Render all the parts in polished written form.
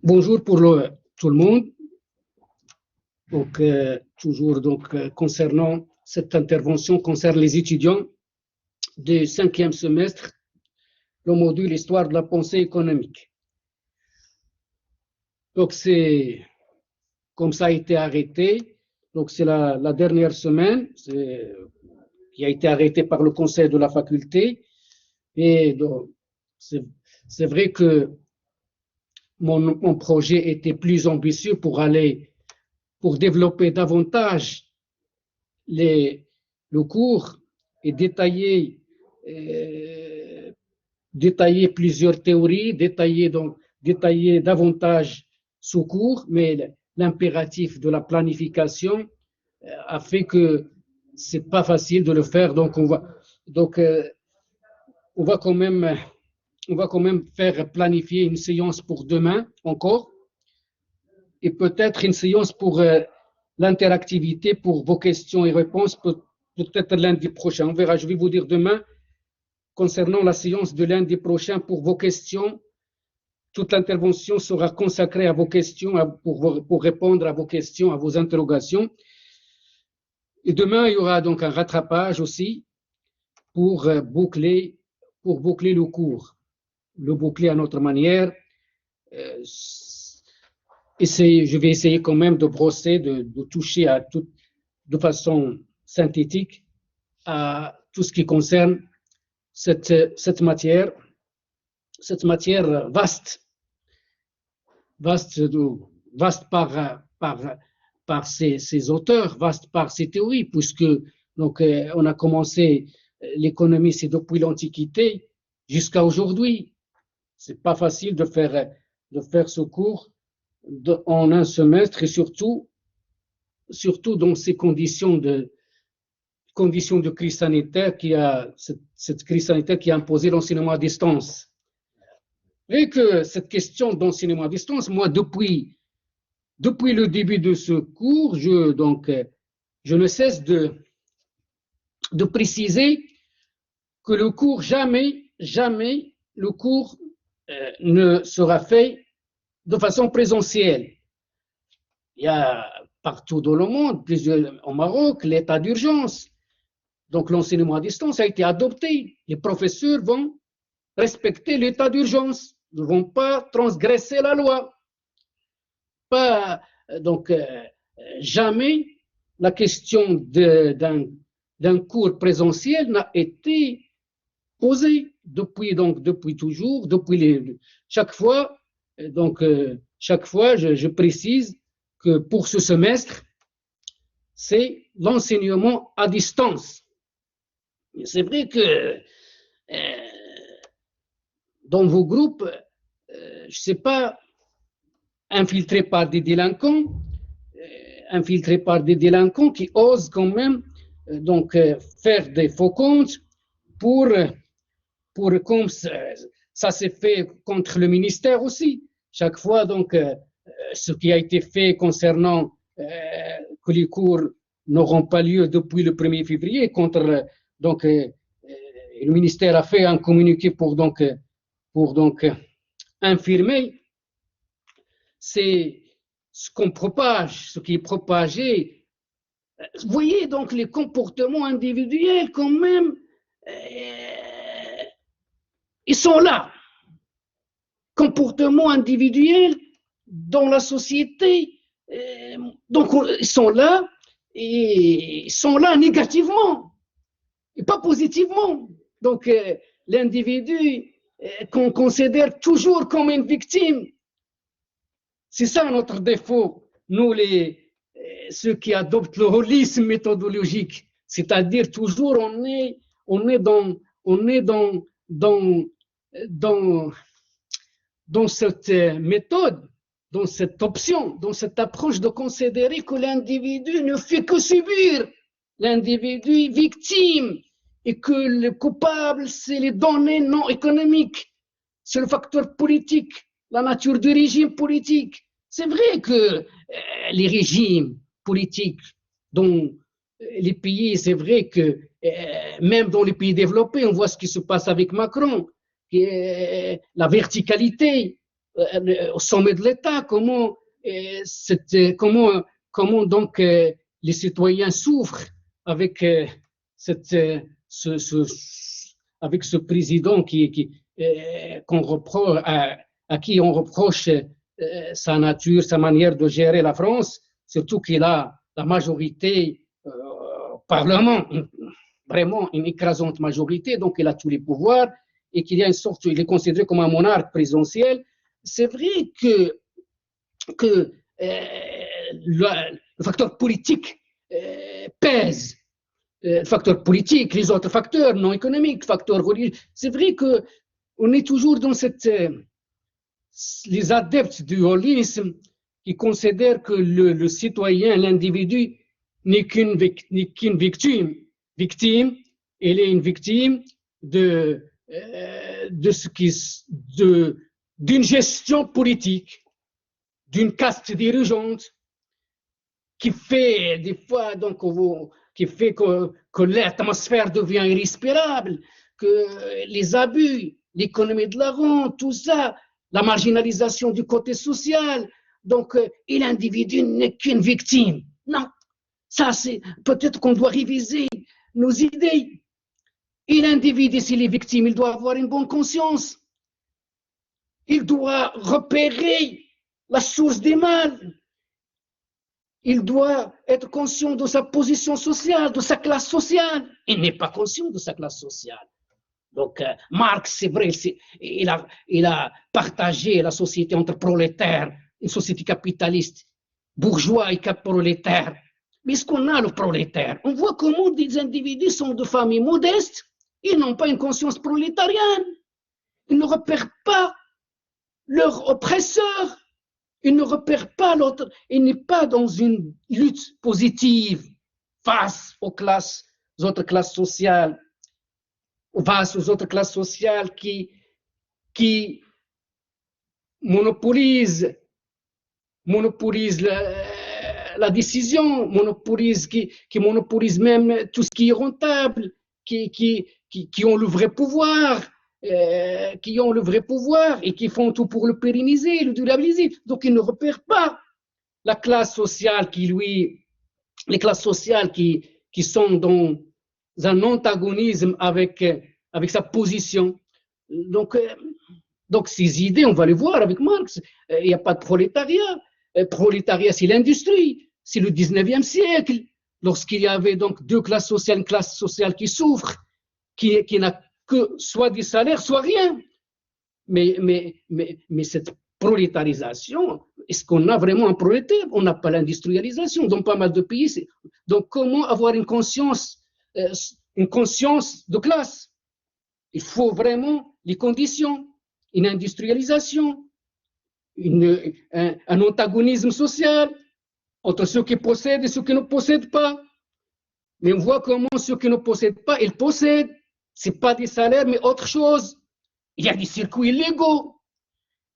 Bonjour pour tout le monde. Donc, toujours concernant cette intervention concerne les étudiants du 5e semestre, le module Histoire de la pensée économique. Donc, c'est comme ça a été arrêté. Donc, c'est la dernière semaine qui a été arrêtée par le conseil de la faculté. Et donc, c'est vrai que mon projet était plus ambitieux pour développer davantage le cours et détailler plusieurs théories, détailler davantage ce cours, mais l'impératif de la planification a fait que c'est pas facile de le faire. Donc on va quand même faire planifier une séance pour demain encore, et peut-être une séance pour l'interactivité, pour vos questions et réponses, peut-être lundi prochain. On verra, je vais vous dire demain, concernant la séance de lundi prochain, pour vos questions. Toute l'intervention sera consacrée à vos questions, pour répondre à vos questions, à vos interrogations. Et demain, il y aura donc un rattrapage aussi pour boucler le cours. Le boucler à notre manière. Je vais essayer quand même de brosser, de toucher de façon synthétique à tout ce qui concerne cette matière vaste par ses auteurs, vaste par ses théories, puisque donc on a commencé l'économie, c'est depuis l'Antiquité jusqu'à aujourd'hui. C'est pas facile de faire ce cours en un semestre, et surtout dans ces conditions de crise sanitaire cette crise sanitaire qui a imposé l'enseignement à distance. Et que cette question d'enseignement à distance, moi, depuis le début de ce cours, je ne cesse de préciser que le cours, jamais le cours ne sera fait de façon présentielle. Il y a partout dans le monde, au Maroc, l'état d'urgence. Donc l'enseignement à distance a été adopté. Les professeurs vont respecter l'état d'urgence, ne vont pas transgresser la loi. Jamais la question d'un cours présentiel n'a été posée depuis toujours, chaque fois. Chaque fois, je précise que pour ce semestre, c'est l'enseignement à distance. C'est vrai que dans vos groupes, je ne sais pas, infiltrés par des délinquants qui osent quand même faire des faux comptes pour comme ça s'est fait contre le ministère aussi. Chaque fois, ce qui a été fait concernant que les cours n'auront pas lieu depuis le 1er février, le ministère a fait un communiqué pour infirmer. C'est ce qui est propagé. Vous voyez donc les comportements individuels quand même, ils sont là. Comportements individuels dans la société, ils sont là, et ils sont là négativement et pas positivement. Donc l'individu qu'on considère toujours comme une victime. C'est ça notre défaut, nous ceux qui adoptent le holisme méthodologique, c'est-à-dire toujours on est dans cette méthode, dans cette option, dans cette approche de considérer que l'individu ne fait que subir, l'individu est victime, et que le coupable, c'est les données non économiques, c'est le facteur politique, la nature du régime politique. C'est vrai que les régimes politiques dans les pays, c'est vrai que même dans les pays développés, on voit ce qui se passe avec Macron, la verticalité au sommet de l'État, comment donc les citoyens souffrent avec avec ce président qu'on reproche, à qui on reproche sa nature, sa manière de gérer la France, surtout qu'il a la majorité au Parlement, vraiment une écrasante majorité, donc il a tous les pouvoirs et qu'il y a une sorte, il est considéré comme un monarque présidentiel. C'est vrai que le facteur politique pèse. Le facteur politique, les autres facteurs non économiques, facteurs religieux. C'est vrai qu'on est toujours dans les adeptes du holisme qui considèrent que le citoyen, l'individu, n'est qu'une victime. Elle est une victime d'une gestion politique, d'une caste dirigeante qui fait des fois donc qui fait que l'atmosphère devient irrespirable, que les abus, l'économie de la rente, tout ça, la marginalisation du côté social. Donc, et l'individu n'est qu'une victime. Non, ça c'est peut-être qu'on doit réviser nos idées. Et l'individu, s'il est victime, il doit avoir une bonne conscience. Il doit repérer la source des mal. Il doit être conscient de sa position sociale, de sa classe sociale. Il n'est pas conscient de sa classe sociale. Donc, Marx, c'est vrai, il a partagé la société entre prolétaires, une société capitaliste, bourgeois et prolétaire. Mais est-ce qu'on a le prolétaire? On voit comment des individus sont de familles modestes, ils n'ont pas une conscience prolétarienne, ils ne repèrent pas leur oppresseur, ils ne repèrent pas l'autre, il n'est pas dans une lutte positive face aux autres classes sociales, face aux autres classes sociales qui monopolisent la décision, qui monopolisent même tout ce qui est rentable, qui ont le vrai pouvoir, et qui font tout pour le pérenniser, le durabiliser. Donc, ils ne repèrent pas la classe sociale les classes sociales qui sont dans un antagonisme avec sa position. Donc, ces idées, on va les voir avec Marx. Il n'y a pas de prolétariat. Prolétariat, c'est l'industrie. C'est le 19e siècle, lorsqu'il y avait donc deux classes sociales, une classe sociale qui souffre, qui n'a que soit des salaires, soit rien. Mais cette prolétarisation, est-ce qu'on a vraiment un prolétaire? On n'a pas l'industrialisation dans pas mal de pays. Donc, comment avoir une conscience de classe? Il faut vraiment les conditions, une industrialisation, un antagonisme social entre ceux qui possèdent et ceux qui ne possèdent pas. Mais on voit comment ceux qui ne possèdent pas, ils possèdent. Ce n'est pas des salaires, mais autre chose. Il y a des circuits illégaux.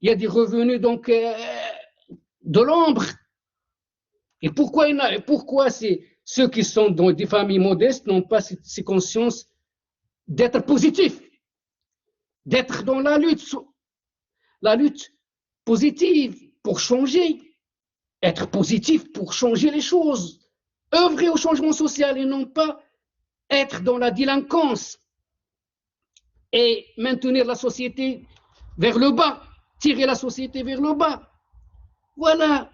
Il y a des revenus donc de l'ombre. Et pourquoi ceux qui sont dans des familles modestes n'ont pas ces consciences d'être positifs, d'être dans la lutte positive pour changer, être positif pour changer les choses, œuvrer au changement social et non pas être dans la délinquance et maintenir la société vers le bas, tirer la société vers le bas. Voilà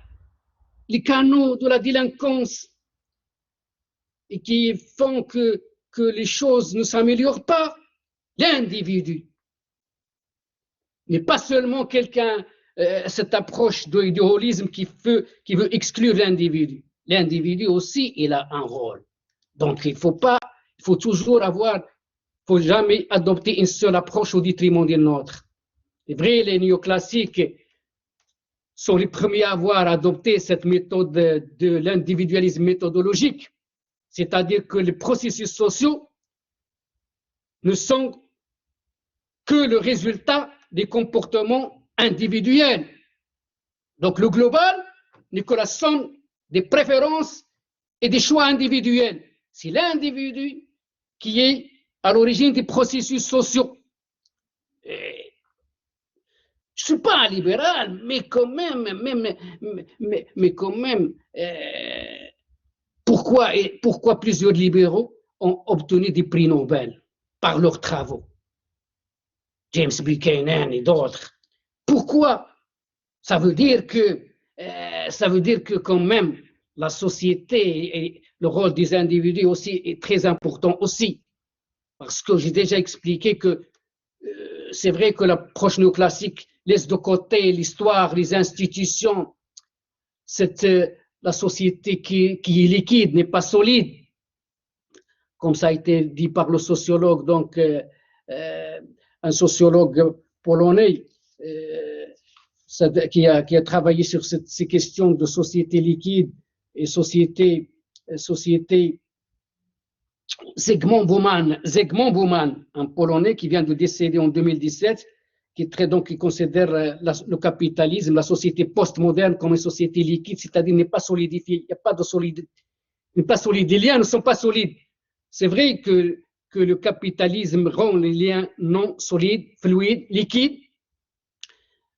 les canaux de la délinquance et qui font que les choses ne s'améliorent pas. L'individu n'est pas seulement quelqu'un, cette approche de holisme qui veut exclure l'individu. L'individu aussi, il a un rôle. Donc, il faut jamais adopter une seule approche au détriment d'une autre. C'est vrai, les néoclassiques sont les premiers à avoir adopté cette méthode de l'individualisme méthodologique, c'est-à-dire que les processus sociaux ne sont que le résultat des comportements individuels. Donc le global n'est que la somme des préférences et des choix individuels. C'est l'individu qui est à l'origine des processus sociaux. Je ne suis pas un libéral, mais quand même, pourquoi plusieurs libéraux ont obtenu des prix Nobel par leurs travaux? James Buchanan et d'autres. Pourquoi? Ça veut dire que quand même la société et le rôle des individus aussi est très important aussi. Parce que j'ai déjà expliqué que c'est vrai que l'approche néoclassique laisse de côté l'histoire, les institutions. La société qui est liquide n'est pas solide, comme ça a été dit par le sociologue, donc un sociologue polonais qui a travaillé sur ces questions de société liquide et société Zygmunt Bauman, un Polonais qui vient de décéder en 2017, qui considère le capitalisme, la société postmoderne comme une société liquide, c'est-à-dire n'est pas solidifiée, il n'y a pas de solide, n'est pas solide, les liens ne sont pas solides. C'est vrai que le capitalisme rend les liens non solides, fluides, liquides.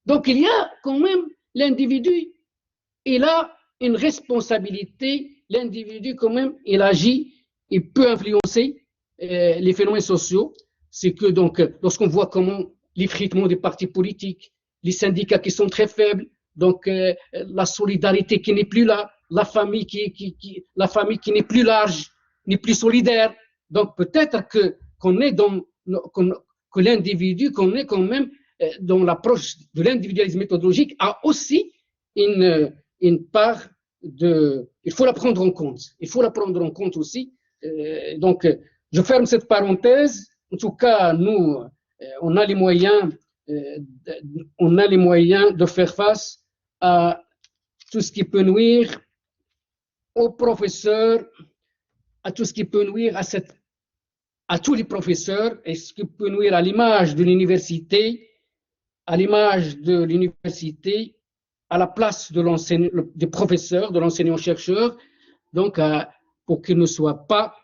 Donc il y a quand même l'individu, il a une responsabilité, l'individu quand même, il agit, il peut influencer les phénomènes sociaux. C'est que donc, lorsqu'on voit comment l'effritement des partis politiques, les syndicats qui sont très faibles, donc la solidarité qui n'est plus là, la famille qui n'est plus large, n'est plus solidaire. Donc peut-être que l'individu, qu'on est quand même dans l'approche de l'individualisme méthodologique, a aussi une part de... Il faut la prendre en compte. Il faut la prendre en compte aussi. Donc, je ferme cette parenthèse. En tout cas, nous, on a les moyens de faire face à tout ce qui peut nuire aux professeurs, à tout ce qui peut nuire à tous les professeurs, et ce qui peut nuire à l'image de l'université, à la place des professeurs, de l'enseignant-chercheur, donc pour qu'il ne soit pas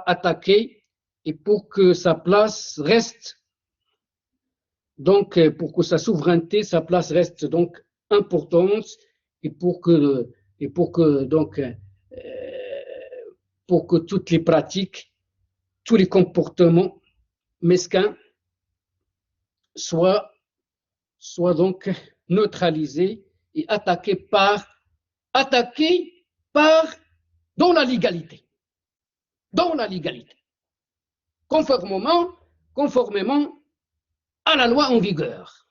attaqué et pour que sa place reste, donc pour que sa souveraineté, sa place reste donc importante et pour que toutes les pratiques, tous les comportements mesquins soient donc neutralisés et attaqués dans la légalité, conformément à la loi en vigueur.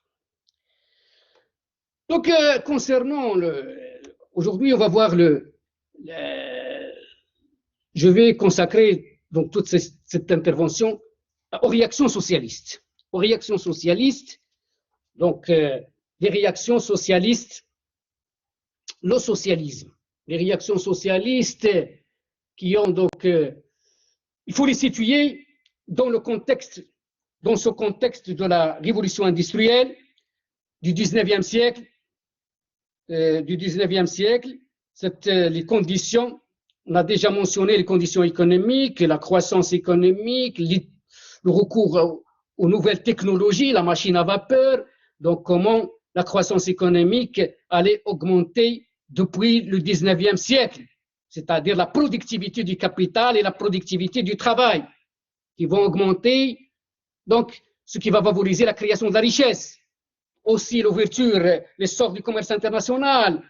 Donc, concernant aujourd'hui, on va voir je vais consacrer donc toute cette intervention aux réactions socialistes. Donc, les réactions socialistes, le socialisme. Les réactions socialistes qui ont donc, il faut les situer dans ce contexte de la révolution industrielle du 19e siècle, les conditions, on a déjà mentionné les conditions économiques, la croissance économique, le recours aux nouvelles technologies, la machine à vapeur, donc comment la croissance économique allait augmenter depuis le 19e siècle, c'est-à-dire la productivité du capital et la productivité du travail, qui vont augmenter, donc ce qui va favoriser la création de la richesse. Aussi l'ouverture, l'essor du commerce international,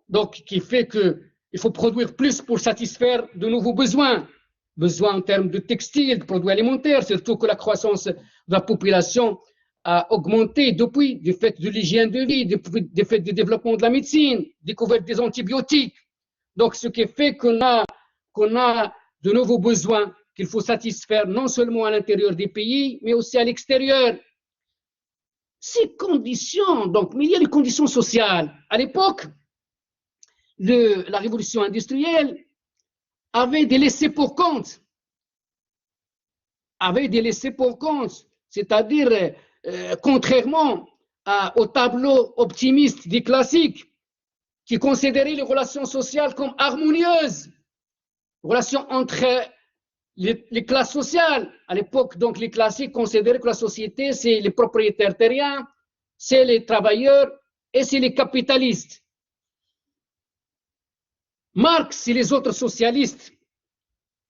donc qui fait qu'il faut produire plus pour satisfaire de nouveaux besoins en termes de textiles, de produits alimentaires, surtout que la croissance de la population a augmenté depuis, du fait de l'hygiène de vie, du fait du développement de la médecine, découverte des antibiotiques. Donc, ce qui fait qu'on a de nouveaux besoins qu'il faut satisfaire non seulement à l'intérieur des pays, mais aussi à l'extérieur. Ces conditions, donc, mais il y a les conditions sociales. À l'époque, la révolution industrielle avait des laissés pour compte. C'est-à-dire, contrairement au tableau optimiste des classiques, qui considéraient les relations sociales comme harmonieuses, relation entre les classes sociales. À l'époque, donc, les classiques considéraient que la société, c'est les propriétaires terriens, c'est les travailleurs et c'est les capitalistes. Marx et les autres socialistes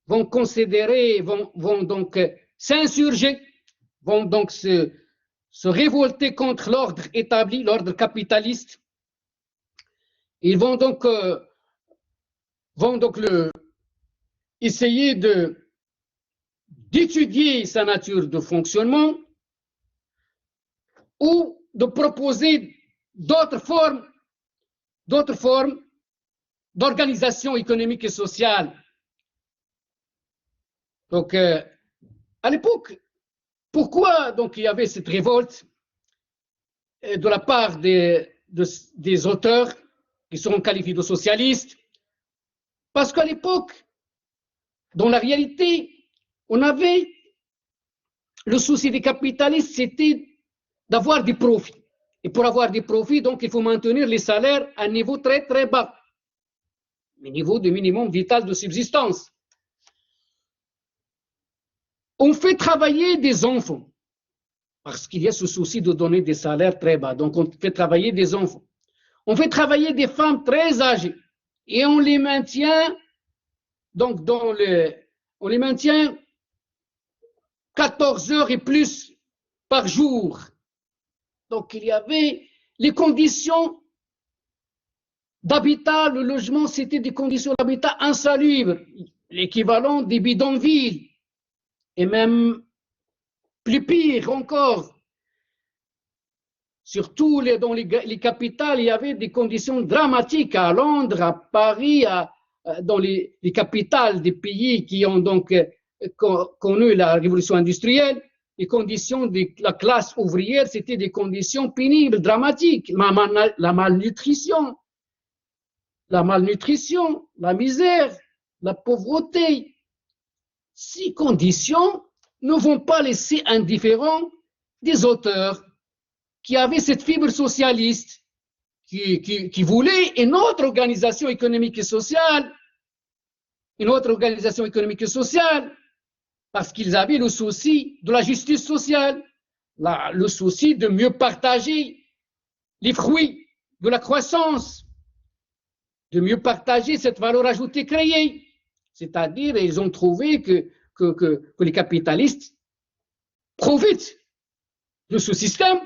vont considérer, vont donc s'insurger, vont donc se révolter contre l'ordre établi, l'ordre capitaliste. Ils vont donc essayer d'étudier sa nature de fonctionnement ou de proposer d'autres formes d'organisation économique et sociale. Donc, à l'époque, pourquoi donc il y avait cette révolte de la part des auteurs qui seront qualifiés de socialistes? Parce qu'à l'époque, dans la réalité, on avait le souci des capitalistes, c'était d'avoir des profits. Et pour avoir des profits, donc, il faut maintenir les salaires à un niveau très, très bas, le niveau de minimum vital de subsistance. On fait travailler des enfants, parce qu'il y a ce souci de donner des salaires très bas. Donc, on fait travailler des enfants. On fait travailler des femmes très âgées, et on les maintient, donc, on les maintient 14 heures et plus par jour. Donc, il y avait les conditions d'habitat, le logement, c'était des conditions d'habitat insalubres, l'équivalent des bidonvilles, et même plus pire encore. Surtout dans les capitales, il y avait des conditions dramatiques à Londres, à Paris, dans les capitales des pays qui ont donc connu la révolution industrielle. Les conditions de la classe ouvrière, c'était des conditions pénibles, dramatiques. La malnutrition, la misère, la pauvreté. Ces conditions ne vont pas laisser indifférents des auteurs qui avaient cette fibre socialiste, qui voulaient une autre organisation économique et sociale, parce qu'ils avaient le souci de la justice sociale, le souci de mieux partager les fruits de la croissance, de mieux partager cette valeur ajoutée créée. C'est-à-dire, ils ont trouvé que les capitalistes profitent de ce système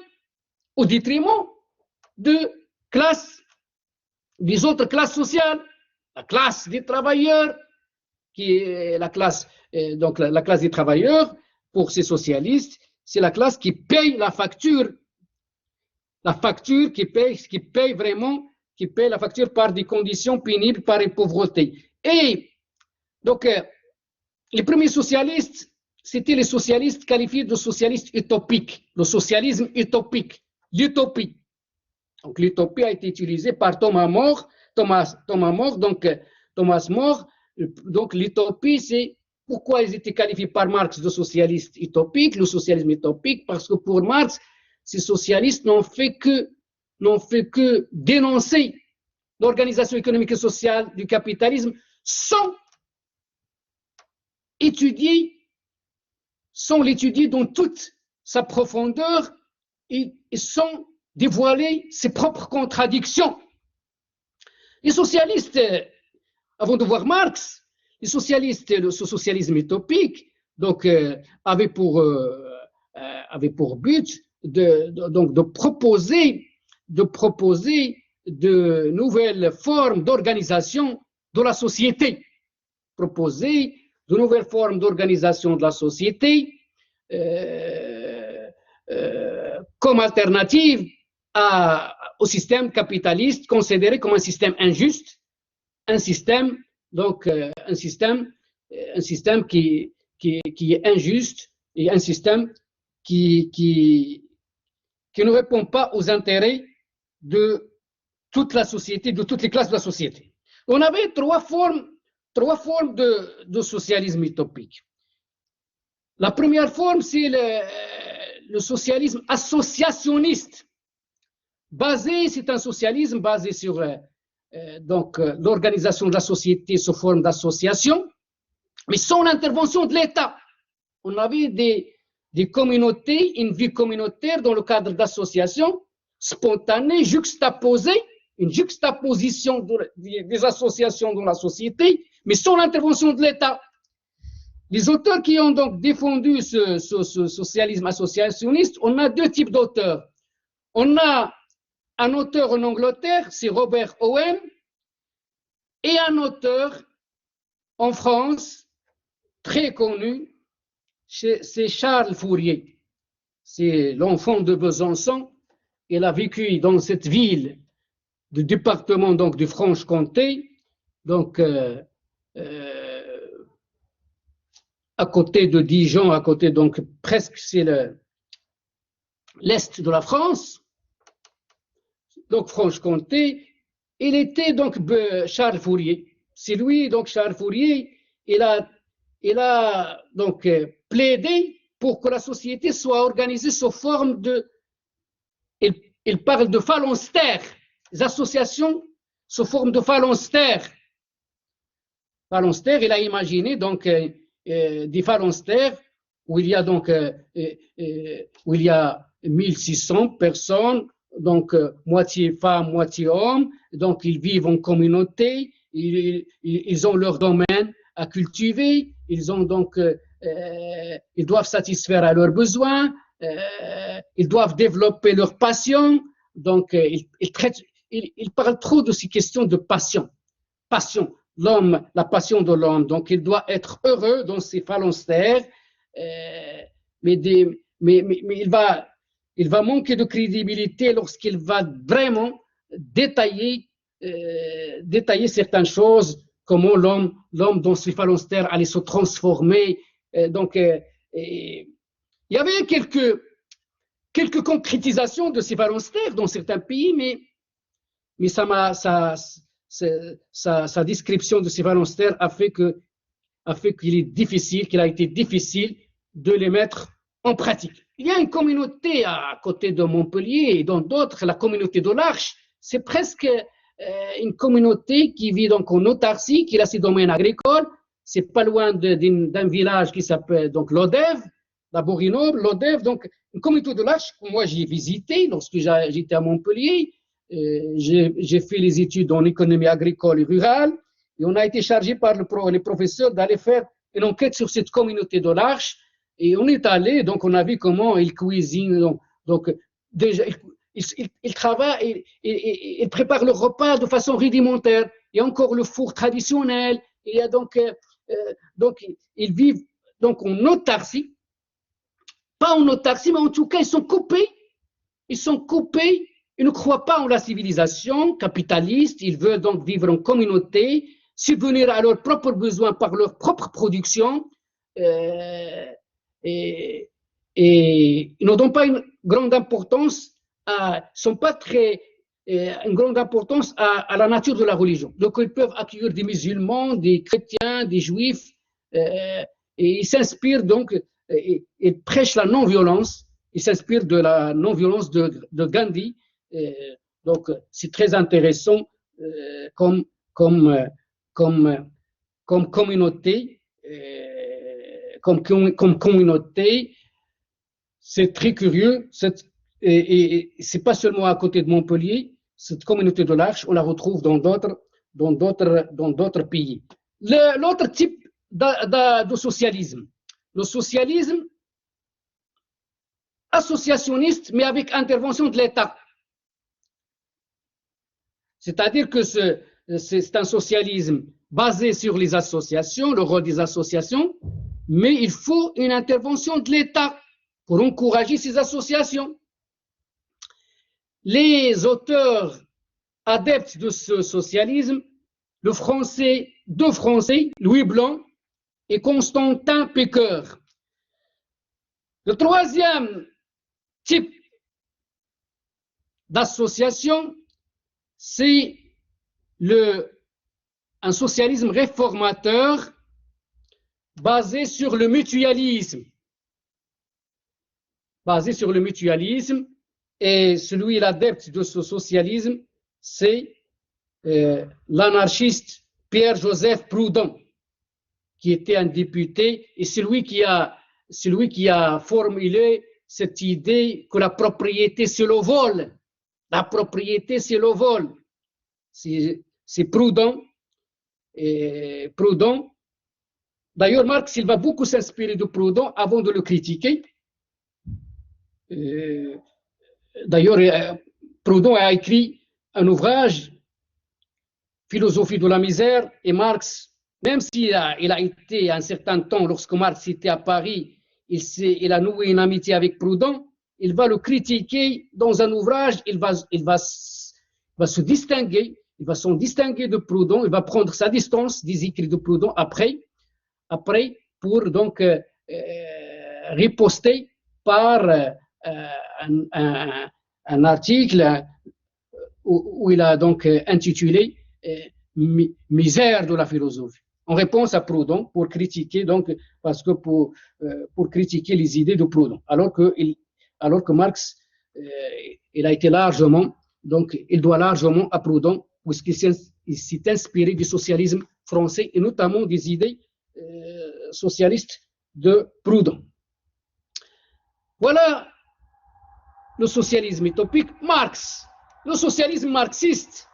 au détriment des autres classes sociales, la classe des travailleurs, qui est la classe des travailleurs, pour ces socialistes, c'est la classe qui paye la facture qui paye vraiment, qui paye la facture par des conditions pénibles, par une pauvreté. Et donc, les premiers socialistes, c'était les socialistes qualifiés de socialistes utopiques, le socialisme utopique, l'utopie. Donc, l'utopie a été utilisée par Thomas More. Donc, l'utopie, c'est pourquoi ils étaient qualifiés par Marx de socialistes utopiques, le socialisme utopique, parce que pour Marx, ces socialistes n'ont fait que dénoncer l'organisation économique et sociale du capitalisme sans l'étudier dans toute sa profondeur et sans dévoiler ses propres contradictions. Les socialistes, avant de voir Marx, les socialistes, le socialisme utopique, donc, avait pour but de proposer de nouvelles formes d'organisation de la société, comme alternative au système capitaliste considéré comme un système injuste, un système qui est injuste et un système qui ne répond pas aux intérêts de toute la société, de toutes les classes de la société. On avait trois formes de socialisme utopique. La première forme, c'est le socialisme associationniste. C'est un socialisme basé sur l'organisation de la société sous forme d'association. mais sans l'intervention de l'État. On avait des communautés, une vie communautaire dans le cadre d'associations spontanées, juxtaposées, une juxtaposition des associations dans la société, mais sans l'intervention de l'État. Les auteurs qui ont donc défendu ce socialisme associationniste, on a deux types d'auteurs. On a un auteur en Angleterre, c'est Robert Owen, et un auteur en France, très connu, c'est Charles Fourier. C'est l'enfant de Besançon. Il a vécu dans cette ville du département donc de Franche-Comté, donc à côté de Dijon, à côté donc presque c'est l'est de la France, donc Franche-Comté. Il était donc Charles Fourier. C'est lui donc Charles Fourier. Il a donc plaidé pour que la société soit organisée sous forme de. Il parle de phalanstères, les associations sous forme de phalanstères. Phalanstères, il a imaginé donc des phalanstères où il y a donc 1600 personnes, donc moitié femmes, moitié hommes, donc ils vivent en communauté, ils ont leur domaine à cultiver, ils ont donc ils doivent satisfaire à leurs besoins, ils doivent développer leur passion, donc ils parlent trop de ces questions de passion, l'homme, la passion de l'homme, donc il doit être heureux dans ses phalanstères, mais il va manquer de crédibilité lorsqu'il va vraiment détailler certaines choses, comment l'homme dans ses phalanstères allait se transformer. Donc, il y avait quelques concrétisations de ces phalanstères dans certains pays, mais sa description de ces phalanstères a fait qu'il a été difficile de les mettre en pratique. Il y a une communauté à côté de Montpellier et dans d'autres, la communauté de l'Arche, c'est presque une communauté qui vit donc en autarcie, qui a ses domaines agricoles. C'est pas loin d'un village qui s'appelle donc Lodève, la Bourinoble, Lodève, donc une communauté de l'Arche que moi j'ai visité lorsque j'étais à Montpellier. J'ai fait les études en économie agricole et rurale et on a été chargé par les professeurs d'aller faire une enquête sur cette communauté de l'Arche et on est allé, donc on a vu comment ils cuisinent, donc déjà ils travaillent, ils préparent leur repas de façon rudimentaire. Il y a encore le four traditionnel, il y a donc ils vivent donc en autarcie, pas en autarcie, mais en tout cas ils sont coupés, ils ne croient pas en la civilisation capitaliste, ils veulent donc vivre en communauté, subvenir à leurs propres besoins par leur propre production, et ils ne donnent pas une grande importance une grande importance à la nature de la religion. Donc ils peuvent accueillir des musulmans, des chrétiens, des juifs, et ils s'inspirent donc, ils prêchent la non-violence, ils s'inspirent de la non-violence de Gandhi. Donc c'est très intéressant comme communauté, comme communauté. C'est très curieux. Et c'est pas seulement à côté de Montpellier. Cette communauté de l'Arche, on la retrouve dans d'autres pays. L'autre type de socialisme, le socialisme associationniste, mais avec intervention de l'État. C'est-à-dire que c'est un socialisme basé sur les associations, le rôle des associations, mais il faut une intervention de l'État pour encourager ces associations. Les auteurs adeptes de ce socialisme, deux Français, Louis Blanc et Constantin Péqueur. Le troisième type d'association, c'est un socialisme réformateur basé sur le mutualisme. Et celui l'adepte de ce socialisme, c'est l'anarchiste Pierre-Joseph Proudhon, qui était un député, et c'est lui qui a formulé cette idée que la propriété, c'est le vol. La propriété, c'est le vol. C'est Proudhon. Et Proudhon. D'ailleurs, Marx, il va beaucoup s'inspirer de Proudhon avant de le critiquer. D'ailleurs, Proudhon a écrit un ouvrage, Philosophie de la misère, et Marx, même s'il a été un certain temps, lorsque Marx était à Paris, il a noué une amitié avec Proudhon, il va le critiquer dans un ouvrage, il va se distinguer, il va s'en distinguer de Proudhon, il va prendre sa distance des écrits de Proudhon après pour donc riposter par un article où il a donc intitulé Misère de la philosophie, en réponse à Proudhon pour critiquer donc pour critiquer les idées de Proudhon, alors que Marx il a été largement, donc il doit largement à Proudhon puisqu'il s'est inspiré du socialisme français et notamment des idées socialistes de Proudhon. Voilà le socialisme utopique. Marx, le socialisme marxiste,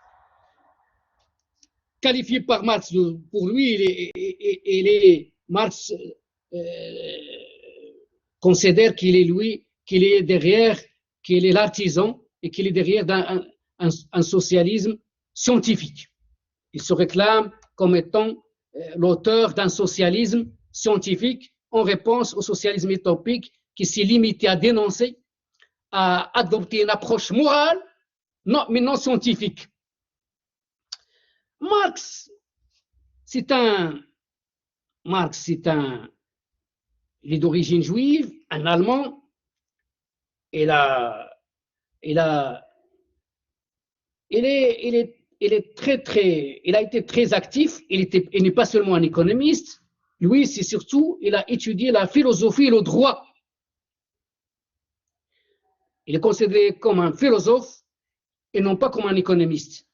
qualifié par Marx, pour lui, Marx considère qu'il est l'artisan et qu'il est derrière un socialisme scientifique. Il se réclame comme étant l'auteur d'un socialisme scientifique en réponse au socialisme utopique qui s'est limité à dénoncer, à adopter une approche morale, mais non scientifique. Marx, il est d'origine juive, un Allemand. Il a été très actif. Il n'est pas seulement un économiste. Lui, c'est surtout, il a étudié la philosophie et le droit. Il est considéré comme un philosophe et non pas comme un économiste.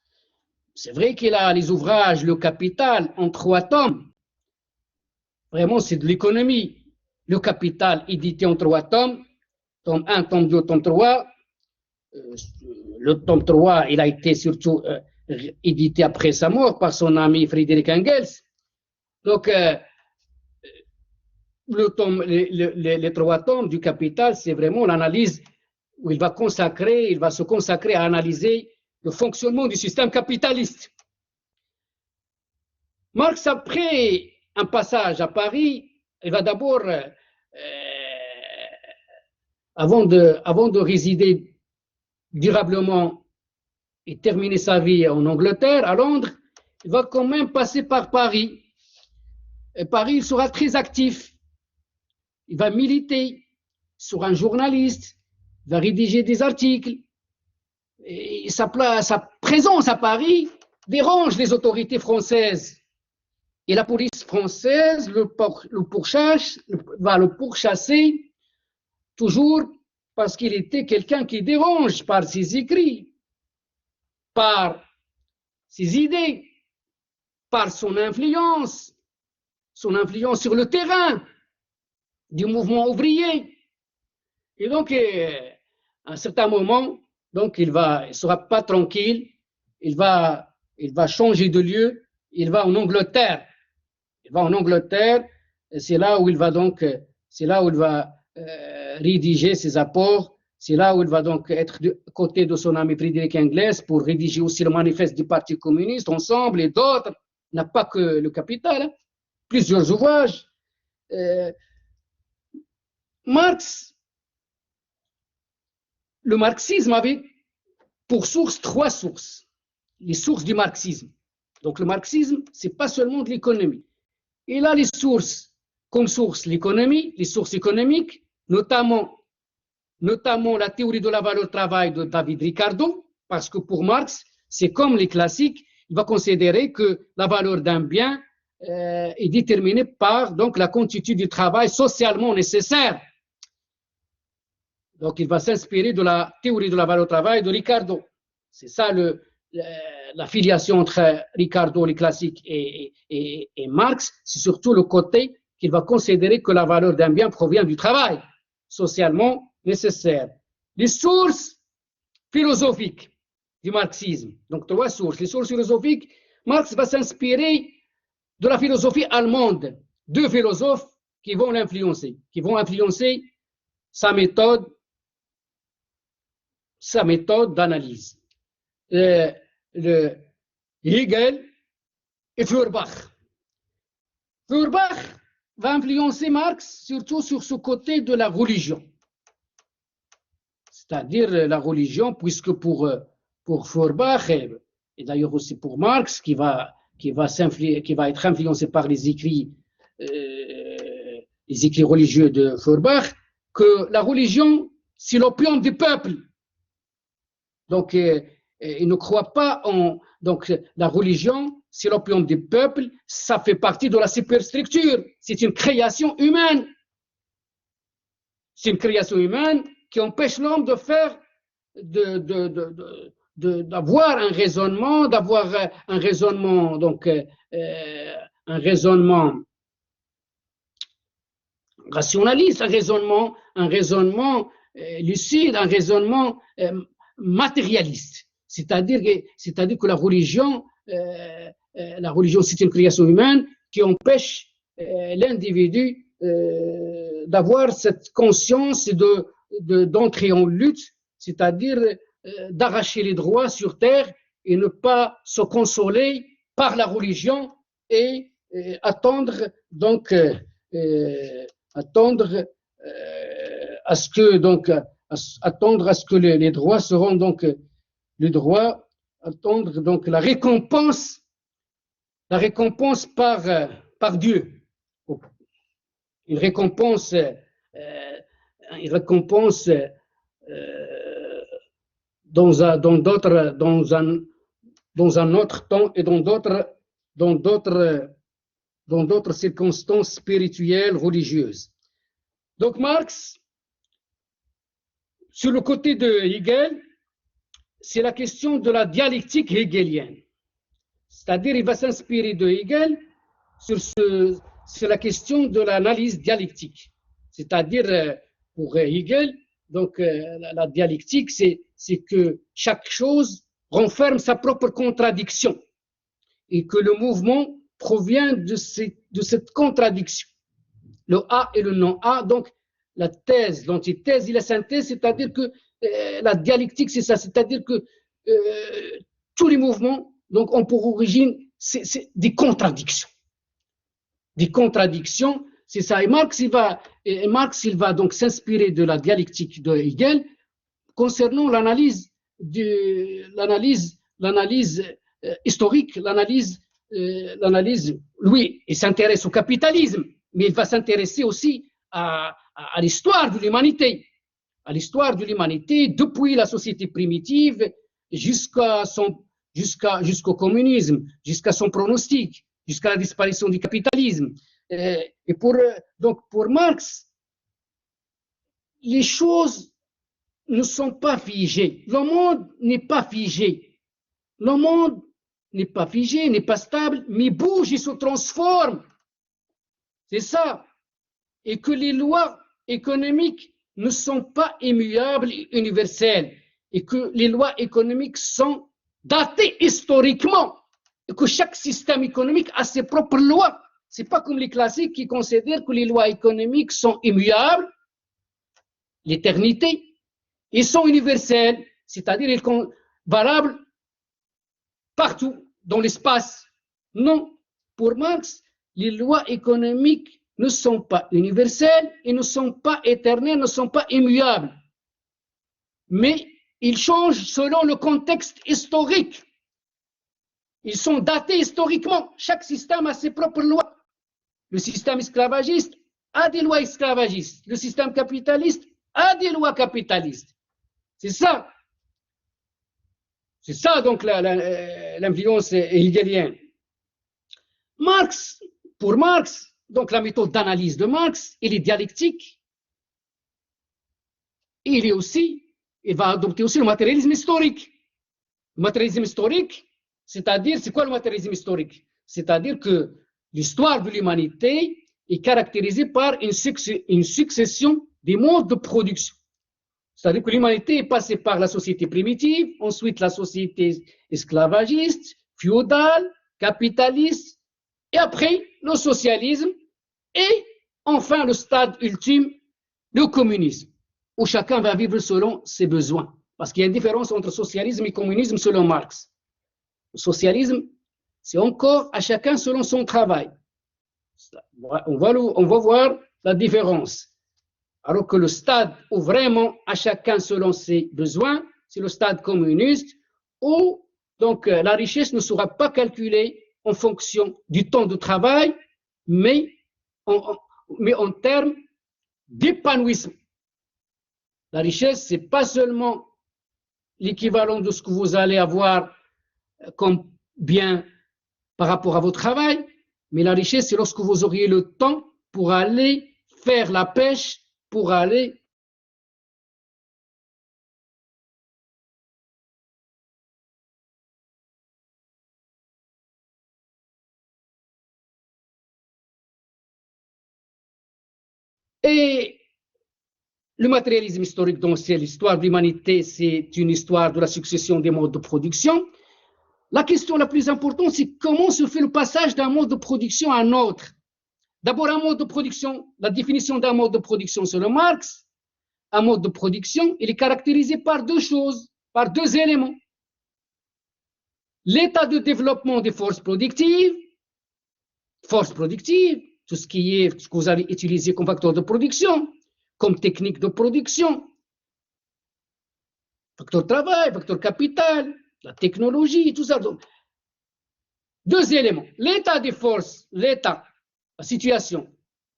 C'est vrai qu'il a les ouvrages Le Capital en 3 tomes. Vraiment, c'est de l'économie. Le Capital, édité en 3 tomes. Tome 1, tome 2, tome 3. Le tome 3, il a été surtout édité après sa mort par son ami Friedrich Engels. Donc, les 3 tomes du Capital, c'est vraiment l'analyse où il va se consacrer à analyser le fonctionnement du système capitaliste. Marx, après un passage à Paris, il va d'abord, avant de résider durablement et terminer sa vie en Angleterre, à Londres, il va quand même passer par Paris. Et Paris, il sera très actif. Il va militer, il sera un journaliste, il va rédiger des articles. Et sa présence à Paris dérange les autorités françaises. Et la police française va le pourchasser toujours parce qu'il était quelqu'un qui dérange par ses écrits, par ses idées, par son influence sur le terrain du mouvement ouvrier. Et donc, à un certain moment, donc il sera pas tranquille, il va changer de lieu, il va en Angleterre. Et c'est là où il va rédiger ses apports, c'est là où il va donc être du côté de son ami Friedrich Engels pour rédiger aussi le manifeste du Parti communiste ensemble et d'autres, n'a pas que le Capital, hein, plusieurs ouvrages. Le marxisme avait pour source 3 sources, les sources du marxisme. Donc le marxisme, c'est pas seulement de l'économie. Il a les sources, comme source l'économie, les sources économiques, notamment la théorie de la valeur travail de David Ricardo, parce que pour Marx, c'est comme les classiques, il va considérer que la valeur d'un bien est déterminée par donc la quantité du travail socialement nécessaire. Donc il va s'inspirer de la théorie de la valeur travail de Ricardo. C'est ça la filiation entre Ricardo, les classiques, et Marx, c'est surtout le côté qu'il va considérer que la valeur d'un bien provient du travail socialement nécessaire. Les sources philosophiques du marxisme, donc 3 sources. Les sources philosophiques, Marx va s'inspirer de la philosophie allemande, 2 philosophes qui vont l'influencer, qui vont influencer sa méthode d'analyse. Hegel et Feuerbach. Feuerbach va influencer Marx surtout sur ce côté de la religion. C'est-à-dire la religion, puisque pour Feuerbach, et d'ailleurs aussi pour Marx, qui va être influencé par les écrits religieux de Feuerbach, que la religion, c'est l'opium du peuple. Donc, il ne croit pas en... Donc, la religion, c'est l'opium du peuple, ça fait partie de la superstructure. C'est une création humaine. C'est une création humaine qui empêche l'homme de faire, d'avoir un raisonnement, donc, un raisonnement rationaliste, un raisonnement lucide, un raisonnement matérialiste. C'est-à-dire que la religion, c'est une création humaine qui empêche l'individu d'avoir cette conscience d'entrer en lutte, c'est-à-dire d'arracher les droits sur terre et ne pas se consoler par la religion et attendre donc attendre à ce que les droits seront donc le droit, attendre donc la récompense par Dieu, une récompense dans un autre temps et dans d'autres circonstances spirituelles, religieuses. Donc Marx, sur le côté de Hegel, c'est la question de la dialectique hegelienne. C'est-à-dire, il va s'inspirer de Hegel sur la question de l'analyse dialectique. C'est-à-dire, pour Hegel, donc la dialectique, c'est que chaque chose renferme sa propre contradiction et que le mouvement provient de cette contradiction. Le A et le non-A, donc la thèse, l'antithèse et la synthèse, c'est-à-dire que la dialectique, c'est ça, c'est-à-dire que tous les mouvements donc, ont pour origine c'est des contradictions. Des contradictions, c'est ça. Et Marx, il va donc s'inspirer de la dialectique de Hegel concernant l'analyse historique, lui, il s'intéresse au capitalisme, mais il va s'intéresser aussi à l'histoire de l'humanité, depuis la société primitive jusqu'au communisme, jusqu'à son pronostic, jusqu'à la disparition du capitalisme. Et pour Marx, les choses ne sont pas figées. Le monde n'est pas figé. Le monde n'est pas figé, n'est pas stable, mais bouge et se transforme. C'est ça. Et que les lois économiques ne sont pas immuables et universelles. Et que les lois économiques sont datées historiquement. Et que chaque système économique a ses propres lois. Ce n'est pas comme les classiques qui considèrent que les lois économiques sont immuables, l'éternité, et sont universelles, c'est-à-dire elles sont valables partout dans l'espace. Non, pour Marx, les lois économiques ne sont pas universelles, et ne sont pas éternelles, ne sont pas immuables. Mais ils changent selon le contexte historique. Ils sont datés historiquement. Chaque système a ses propres lois. Le système esclavagiste a des lois esclavagistes. Le système capitaliste a des lois capitalistes. C'est ça. C'est ça donc l'influence hegelienne. Pour Marx, donc la méthode d'analyse de Marx, elle est dialectique. Et il va adopter aussi le matérialisme historique. Le matérialisme historique, c'est-à-dire, c'est quoi le matérialisme historique? C'est-à-dire que l'histoire de l'humanité est caractérisée par une succession des modes de production. C'est-à-dire que l'humanité est passée par la société primitive, ensuite la société esclavagiste, féodale, capitaliste, et après le socialisme, et enfin le stade ultime, le communisme, où chacun va vivre selon ses besoins. Parce qu'il y a une différence entre socialisme et communisme selon Marx. Le socialisme, c'est encore à chacun selon son travail. On va voir la différence. Alors que le stade où vraiment à chacun selon ses besoins, c'est le stade communiste, où donc la richesse ne sera pas calculée en fonction du temps de travail, mais en termes d'épanouissement. La richesse, ce n'est pas seulement l'équivalent de ce que vous allez avoir comme bien par rapport à votre travail, mais la richesse, c'est lorsque vous auriez le temps pour aller faire la pêche, pour aller et le matérialisme historique, donc c'est l'histoire de l'humanité, c'est une histoire de la succession des modes de production. La question la plus importante, c'est comment se fait le passage d'un mode de production à un autre. D'abord, un mode de production, la définition d'un mode de production selon Marx, un mode de production, il est caractérisé par deux choses, par deux éléments. L'état de développement des forces productives, tout ce que vous avez utilisé comme facteur de production, comme technique de production, facteur de travail, facteur capital, la technologie, tout ça. Donc, deux éléments, l'état des forces, la situation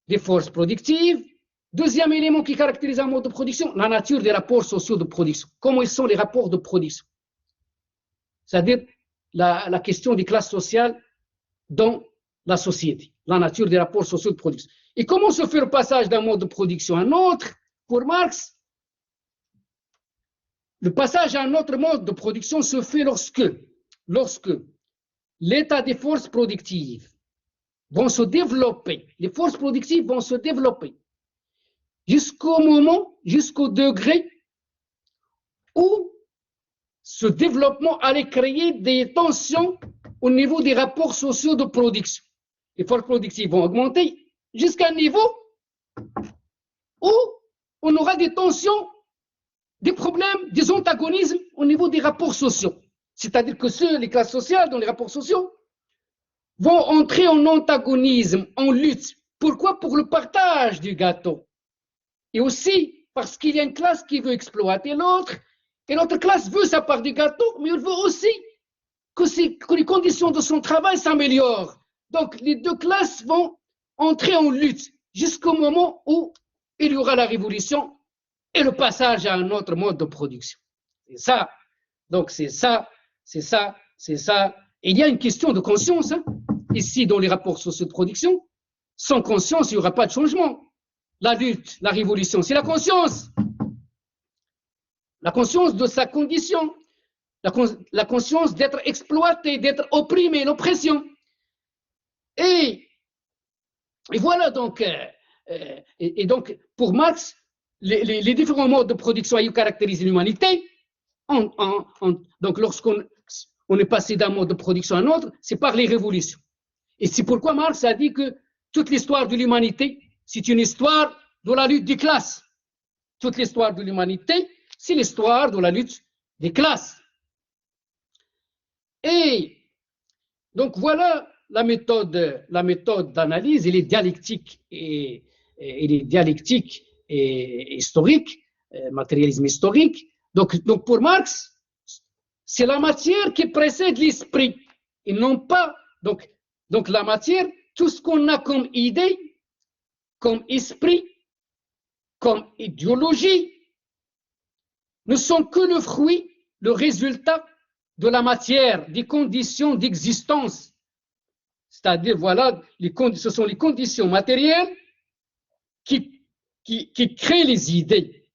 des forces productives. Deuxième élément qui caractérise un mode de production, la nature des rapports sociaux de production. Comment ils sont les rapports de production? C'est-à-dire la question des classes sociales dans la société, la nature des rapports sociaux de production. Et comment se fait le passage d'un mode de production à un autre? Pour Marx, le passage à un autre mode de production se fait lorsque l'état des forces productives vont se développer, les forces productives vont se développer jusqu'au moment, jusqu'au degré où ce développement allait créer des tensions au niveau des rapports sociaux de production. Les forces productives vont augmenter jusqu'à un niveau où on aura des tensions, des problèmes, des antagonismes au niveau des rapports sociaux. C'est-à-dire que les classes sociales dans les rapports sociaux vont entrer en antagonisme, en lutte. Pourquoi? Pour le partage du gâteau. Et aussi parce qu'il y a une classe qui veut exploiter l'autre, et l'autre classe veut sa part du gâteau, mais elle veut aussi que les conditions de son travail s'améliorent. Donc les deux classes vont entrer en lutte jusqu'au moment où il y aura la révolution et le passage à un autre mode de production. C'est ça. Donc c'est ça. Et il y a une question de conscience. Ici, dans les rapports sociaux de production, sans conscience, il n'y aura pas de changement. La lutte, la révolution, c'est la conscience. La conscience de sa condition. La conscience d'être exploité, d'être opprimé, l'oppression. Et voilà donc, donc pour Marx, les différents modes de production qui caractérisent l'humanité, donc lorsqu'on est passé d'un mode de production à un autre, c'est par les révolutions. Et c'est pourquoi Marx a dit que toute l'histoire de l'humanité, c'est une histoire de la lutte des classes. Toute l'histoire de l'humanité, c'est l'histoire de la lutte des classes. Et donc voilà la méthode d'analyse, elle est dialectique et historique, matérialisme historique. Donc pour Marx, c'est la matière qui précède l'esprit. Et non pas, donc la matière, tout ce qu'on a comme idée, comme esprit, comme idéologie, ne sont que le fruit, le résultat de la matière, des conditions d'existence. C'est-à-dire, voilà, ce sont les conditions matérielles qui créent les idées.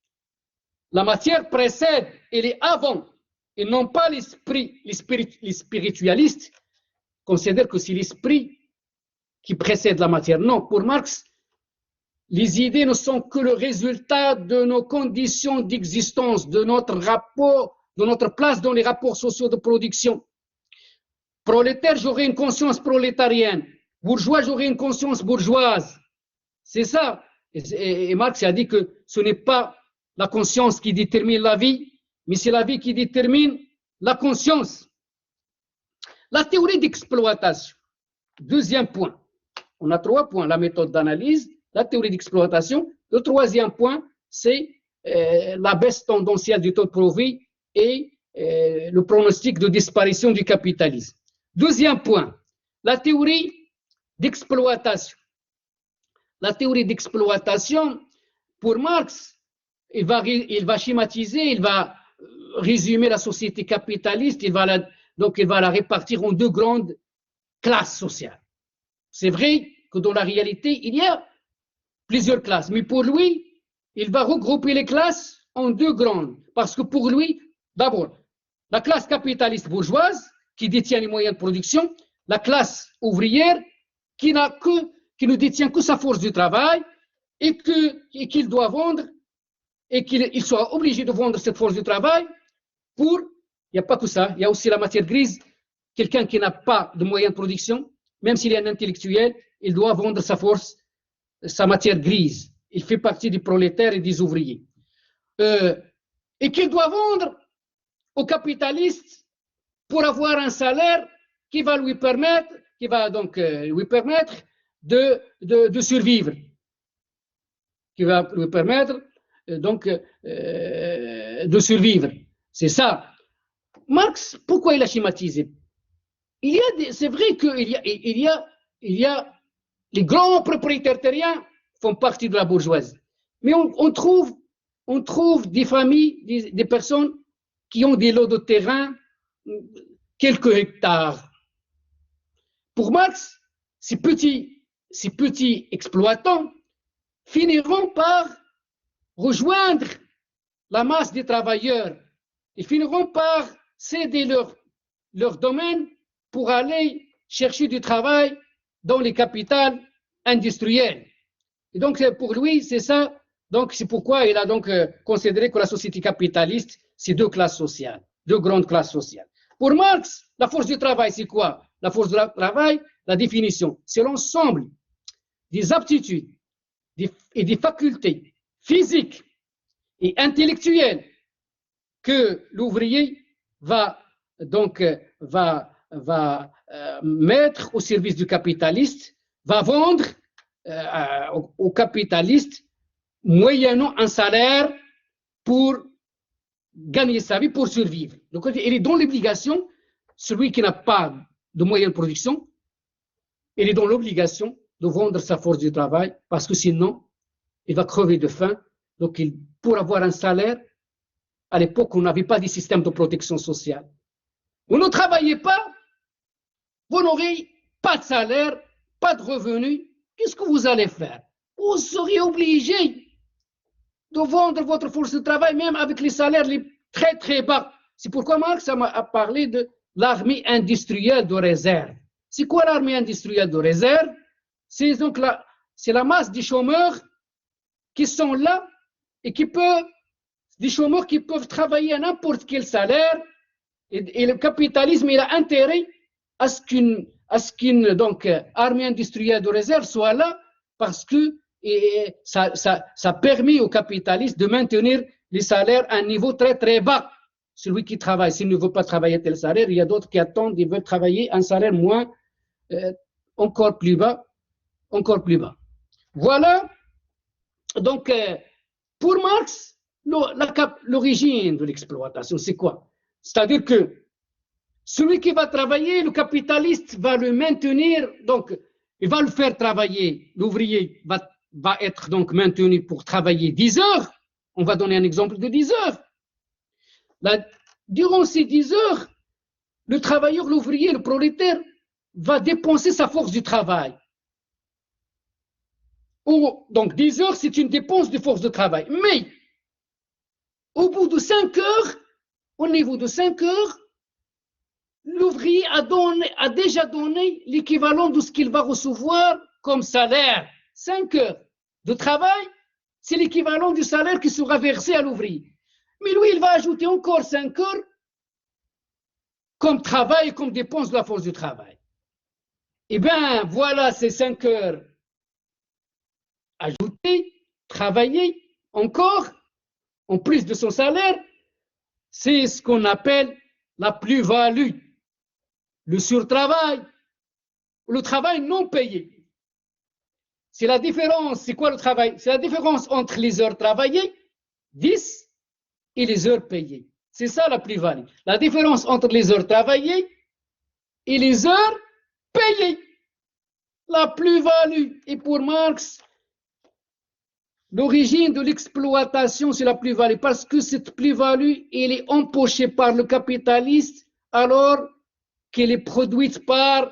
La matière précède, elle est avant et non pas l'esprit. Les spiritualistes considèrent que c'est l'esprit qui précède la matière. Non, pour Marx, les idées ne sont que le résultat de nos conditions d'existence, de notre rapport, de notre place dans les rapports sociaux de production. Prolétaire, j'aurai une conscience prolétarienne. Bourgeois, j'aurai une conscience bourgeoise. C'est ça. Et Marx a dit que ce n'est pas la conscience qui détermine la vie, mais c'est la vie qui détermine la conscience. La théorie d'exploitation. Deuxième point. On a 3 points. La méthode d'analyse, la théorie d'exploitation. Le troisième point, c'est la baisse tendancielle du taux de profit et le pronostic de disparition du capitalisme. Deuxième point, la théorie d'exploitation. La théorie d'exploitation, pour Marx, il va schématiser, il va résumer la société capitaliste, il va la répartir en 2 grandes classes sociales. C'est vrai que dans la réalité, il y a plusieurs classes, mais pour lui, il va regrouper les classes en 2 grandes, parce que pour lui, d'abord, la classe capitaliste bourgeoise, qui détient les moyens de production, la classe ouvrière, qui ne détient que sa force de travail, et qu'il doit vendre, et qu'il soit obligé de vendre cette force de travail pour, il n'y a pas que ça, il y a aussi la matière grise, quelqu'un qui n'a pas de moyens de production, même s'il est un intellectuel, il doit vendre sa force, sa matière grise. Il fait partie des prolétaires et des ouvriers. Et qu'il doit vendre aux capitalistes pour avoir un salaire qui va lui permettre, de survivre, qui va lui permettre de survivre. C'est ça. Marx, pourquoi il a schématisé? C'est vrai qu'il y a les grands propriétaires terriens font partie de la bourgeoisie, mais on trouve des familles, des personnes qui ont des lots de terrain, quelques hectares. Pour Marx, ces petits exploitants finiront par rejoindre la masse des travailleurs. Ils finiront par céder leur domaine pour aller chercher du travail dans les capitales industrielles. Et donc, pour lui, c'est ça. Donc, c'est pourquoi il a donc considéré que la société capitaliste, c'est 2 classes sociales, 2 grandes classes sociales. Pour Marx, la force du travail, c'est quoi? La force du travail, la définition, c'est l'ensemble des aptitudes et des facultés physiques et intellectuelles que l'ouvrier va mettre au service du capitaliste, va vendre au capitaliste moyennant un salaire pour gagner sa vie, pour survivre. Donc, il est dans l'obligation, celui qui n'a pas de moyens de production, il est dans l'obligation de vendre sa force de travail, parce que sinon, il va crever de faim. Donc, pour avoir un salaire, à l'époque, on n'avait pas de système de protection sociale. Vous ne travaillez pas, vous n'aurez pas de salaire, pas de revenus. Qu'est-ce que vous allez faire? Vous serez obligé de vendre votre force de travail, même avec les salaires les très très bas. C'est pourquoi Marx a parlé de l'armée industrielle de réserve. C'est quoi l'armée industrielle de réserve? C'est donc la masse des chômeurs qui sont là et des chômeurs qui peuvent travailler à n'importe quel salaire. Et le capitalisme, il a intérêt à ce qu'une armée industrielle de réserve soit là, parce que ça permet aux capitalistes de maintenir les salaires à un niveau très très bas. Celui qui travaille, s'il ne veut pas travailler tel salaire, il y a d'autres qui attendent, ils veulent travailler un salaire moins, encore plus bas. Voilà, donc pour Marx, l'origine de l'exploitation, c'est quoi? C'est-à-dire que celui qui va travailler, le capitaliste va le maintenir, donc il va le faire travailler. L'ouvrier va être donc maintenu pour travailler 10 heures. On va donner un exemple de 10 heures. Durant ces 10 heures, le travailleur, l'ouvrier, le prolétaire va dépenser sa force du travail. Donc 10 heures, c'est une dépense de force de travail. Mais au bout de 5 heures, au niveau de 5 heures, l'ouvrier a déjà donné l'équivalent de ce qu'il va recevoir comme salaire. 5 heures de travail, c'est l'équivalent du salaire qui sera versé à l'ouvrier. Mais lui, il va ajouter encore 5 heures comme travail, comme dépense de la force du travail. Eh bien, voilà ces 5 heures ajoutées, travaillées encore, en plus de son salaire, c'est ce qu'on appelle la plus-value, le surtravail, le travail non payé. C'est la différence, c'est quoi le travail? C'est la différence entre les heures travaillées, 10, et les heures payées. C'est ça la plus-value. La différence entre les heures travaillées et les heures payées. La plus-value. Et pour Marx, l'origine de l'exploitation, c'est la plus-value, parce que cette plus-value, elle est empochée par le capitaliste alors qu'elle est produite par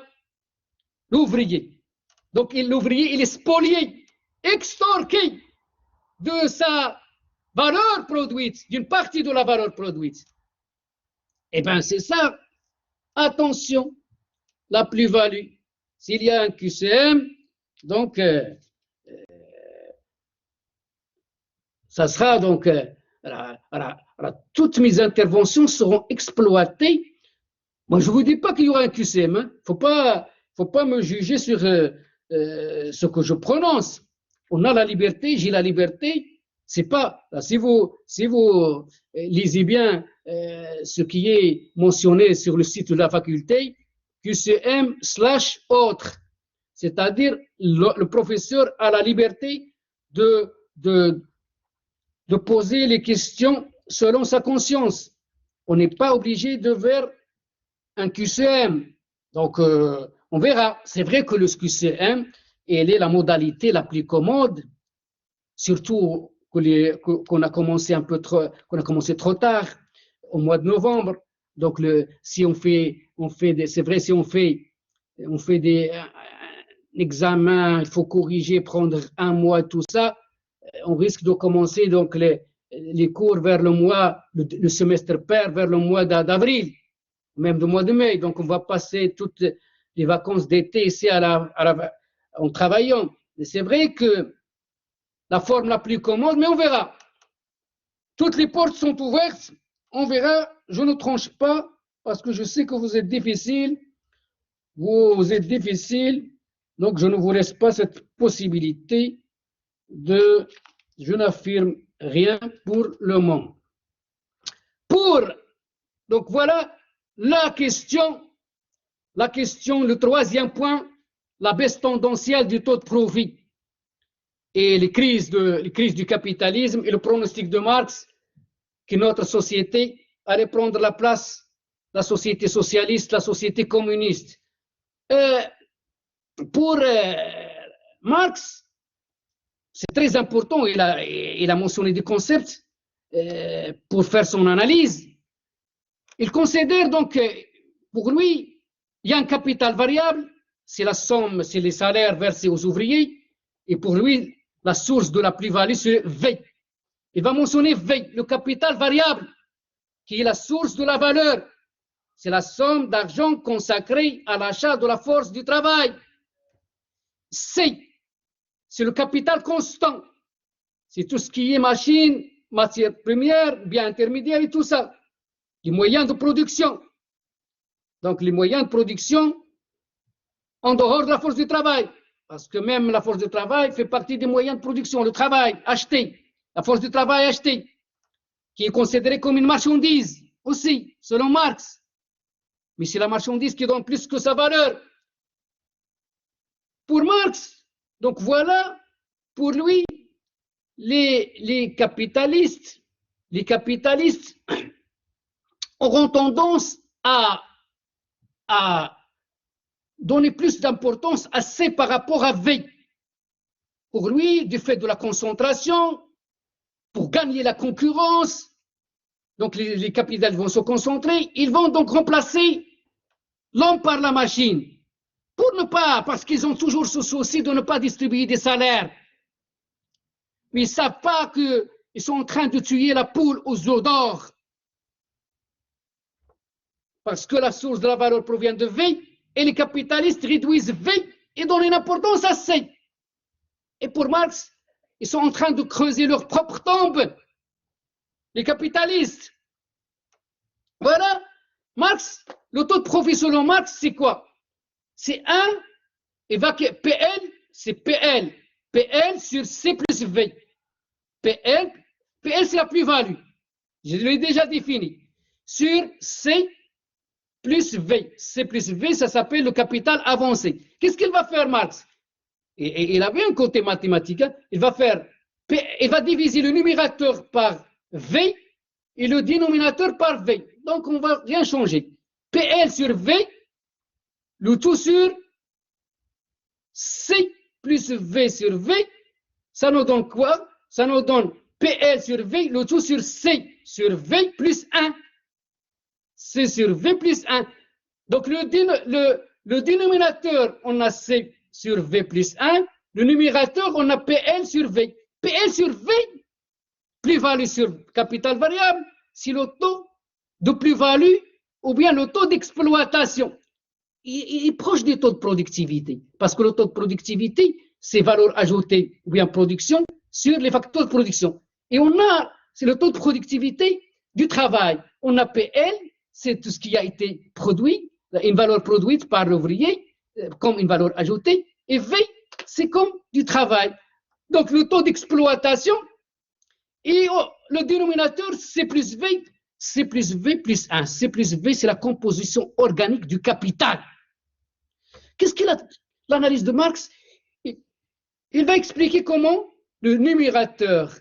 l'ouvrier. Donc l'ouvrier, il est spolié, extorqué de sa valeur produite, d'une partie de la valeur produite. Eh bien, c'est ça. Attention, la plus-value. S'il y a un QCM, donc ça sera donc, toutes mes interventions seront exploitées. Moi, je ne vous dis pas qu'il y aura un QCM. Il ne faut pas me juger sur ce que je prononce. On a la liberté, j'ai la liberté. C'est pas, si vous lisez bien ce qui est mentionné sur le site de la faculté, QCM/autre, c'est-à-dire le professeur a la liberté de poser les questions selon sa conscience. On n'est pas obligé de faire un QCM. Donc, on verra. C'est vrai que le QCM, elle est la modalité la plus commode, surtout qu'on a commencé trop tard, au mois de novembre. Donc, si on fait c'est vrai, si on fait des examens, il faut corriger, prendre un mois, tout ça, on risque de commencer donc les cours vers le semestre pair vers le mois d'avril, même le mois de mai. Donc, on va passer toutes les vacances d'été ici en travaillant. Et c'est vrai que la forme la plus commode, mais on verra. Toutes les portes sont ouvertes, on verra. Je ne tranche pas parce que je sais que vous êtes difficile. Vous êtes difficile, donc je ne vous laisse pas cette possibilité je n'affirme rien pour le moment. Donc voilà la question, le troisième point, la baisse tendancielle du taux de profit et les crises du capitalisme et le pronostic de Marx que notre société allait prendre la place, la société socialiste, la société communiste. Pour Marx, c'est très important, il a mentionné des concepts pour faire son analyse. Il considère donc que pour lui, il y a un capital variable, c'est la somme, c'est les salaires versés aux ouvriers, et pour lui, la source de la plus-value, c'est V. Il va mentionner V, le capital variable, qui est la source de la valeur. C'est la somme d'argent consacrée à l'achat de la force du travail. C, c'est le capital constant. C'est tout ce qui est machine, matière première, biens intermédiaires et tout ça. Les moyens de production. Donc, les moyens de production en dehors de la force du travail. Parce que même la force du travail fait partie des moyens de production. Le travail acheté, la force du travail achetée, qui est considérée comme une marchandise aussi, selon Marx. Mais c'est la marchandise qui donne plus que sa valeur. Pour Marx, donc voilà, pour lui, les capitalistes auront tendance à donner plus d'importance à C par rapport à V. Pour lui, du fait de la concentration, pour gagner la concurrence, donc les capitalistes vont se concentrer, ils vont donc remplacer l'homme par la machine. Parce qu'ils ont toujours ce souci de ne pas distribuer des salaires. Mais ils ne savent pas qu'ils sont en train de tuer la poule aux œufs d'or. parce que la source de la valeur provient de V, et les capitalistes réduisent V et donnent une importance à C. Et pour Marx, ils sont en train de creuser leur propre tombe, les capitalistes. Voilà, Marx, le taux de profit selon Marx, c'est quoi? C'est 1, et PL, c'est PL. PL sur C plus V. PL c'est la plus-value. Je l'ai déjà défini. Sur C plus V. C plus V, ça s'appelle le capital avancé. Qu'est-ce qu'il va faire, Marx? Et il avait un côté mathématique. Hein? Il va diviser le numérateur par V et le dénominateur par V. Donc, on ne va rien changer. PL sur V, le tout sur C plus V sur V, ça nous donne quoi? Ça nous donne PL sur V, le tout sur C sur V plus 1. C sur V plus 1. Donc, le dénominateur, on a C sur V plus 1. Le numérateur, on a PL sur V. PL sur V, plus-value sur capital variable, c'est le taux de plus-value ou bien le taux d'exploitation. Il est proche du taux de productivité, parce que le taux de productivité, c'est valeur ajoutée ou bien production sur les facteurs de production. Et c'est le taux de productivité du travail. On a PL, c'est tout ce qui a été produit, une valeur produite par l'ouvrier, comme une valeur ajoutée, et V, c'est comme du travail. Donc le taux d'exploitation, et le dénominateur, C plus V, C plus V plus 1. C plus V, c'est la composition organique du capital. Qu'est-ce qu'il a, l'analyse de Marx? Il va expliquer comment le numérateur